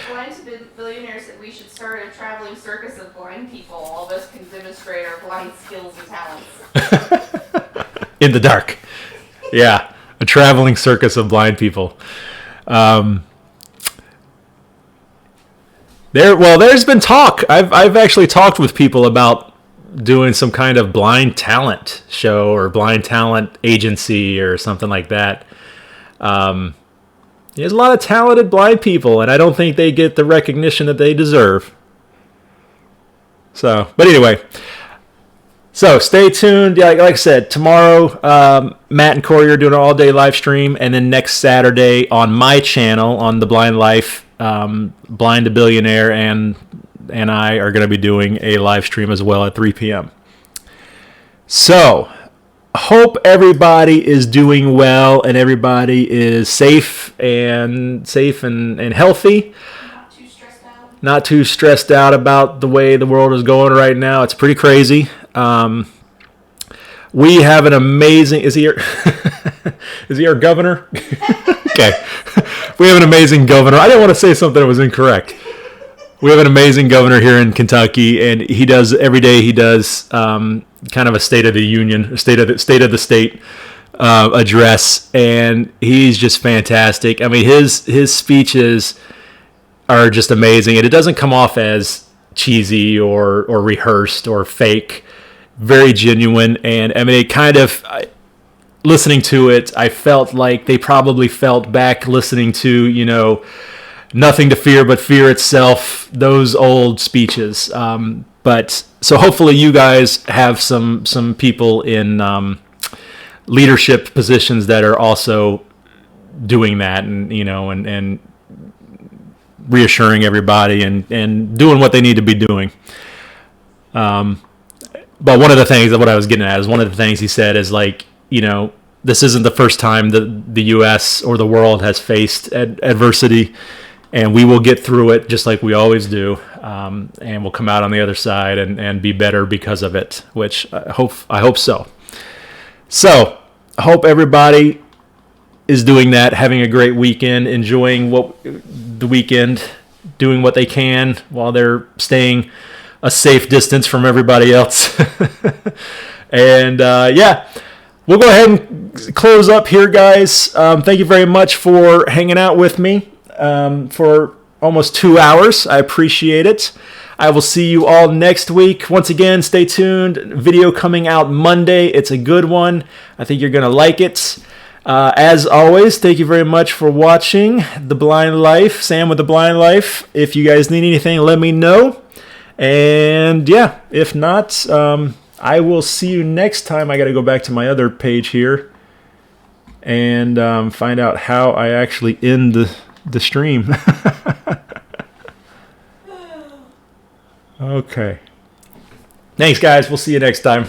Blind Billionaire said we should start a traveling circus of blind people. All of us can demonstrate our blind skills and talents. In the dark. Yeah, a traveling circus of blind people. There's been talk. I've actually talked with people about doing some kind of blind talent show or blind talent agency or something like that. There's a lot of talented blind people, and I don't think they get the recognition that they deserve. But anyway, so stay tuned. Yeah, like I said, tomorrow Matt and Corey are doing an all-day live stream, and then next Saturday on my channel, on The Blind Life, Blind to Billionaire and I are going to be doing a live stream as well at 3 p.m. So, hope everybody is doing well and everybody is safe and healthy. Not too stressed out about the way the world is going right now. It's pretty crazy. We have an amazing... Is he our governor? Okay. We have an amazing governor. I didn't want to say something that was incorrect. We have an amazing governor here in Kentucky, and he does every day. He does kind of a State of the Union, state of the state address, and he's just fantastic. I mean, his speeches are just amazing, and it doesn't come off as cheesy or rehearsed or fake. Very genuine, and I mean, it kind of. Listening to it, I felt like they probably felt back listening to, Nothing to Fear But Fear Itself, those old speeches. But so hopefully you guys have some people in leadership positions that are also doing that and, and reassuring everybody and doing what they need to be doing. But one of the things that what I was getting at is one of the things he said is like, this isn't the first time that the U.S. or the world has faced adversity, and we will get through it just like we always do, and we'll come out on the other side and be better because of it, which I hope so. So, I hope everybody is doing that, having a great weekend, enjoying the weekend, doing what they can while they're staying a safe distance from everybody else. And, we'll go ahead and close up here, guys. Thank you very much for hanging out with me for almost 2 hours. I appreciate it. I will see you all next week. Once again, stay tuned. Video coming out Monday. It's a good one. I think you're going to like it. As always, thank you very much for watching The Blind Life. Sam with The Blind Life. If you guys need anything, let me know. And yeah, if not, I will see you next time. I got to go back to my other page here and find out how I actually end the stream. Okay. Thanks, guys. We'll see you next time.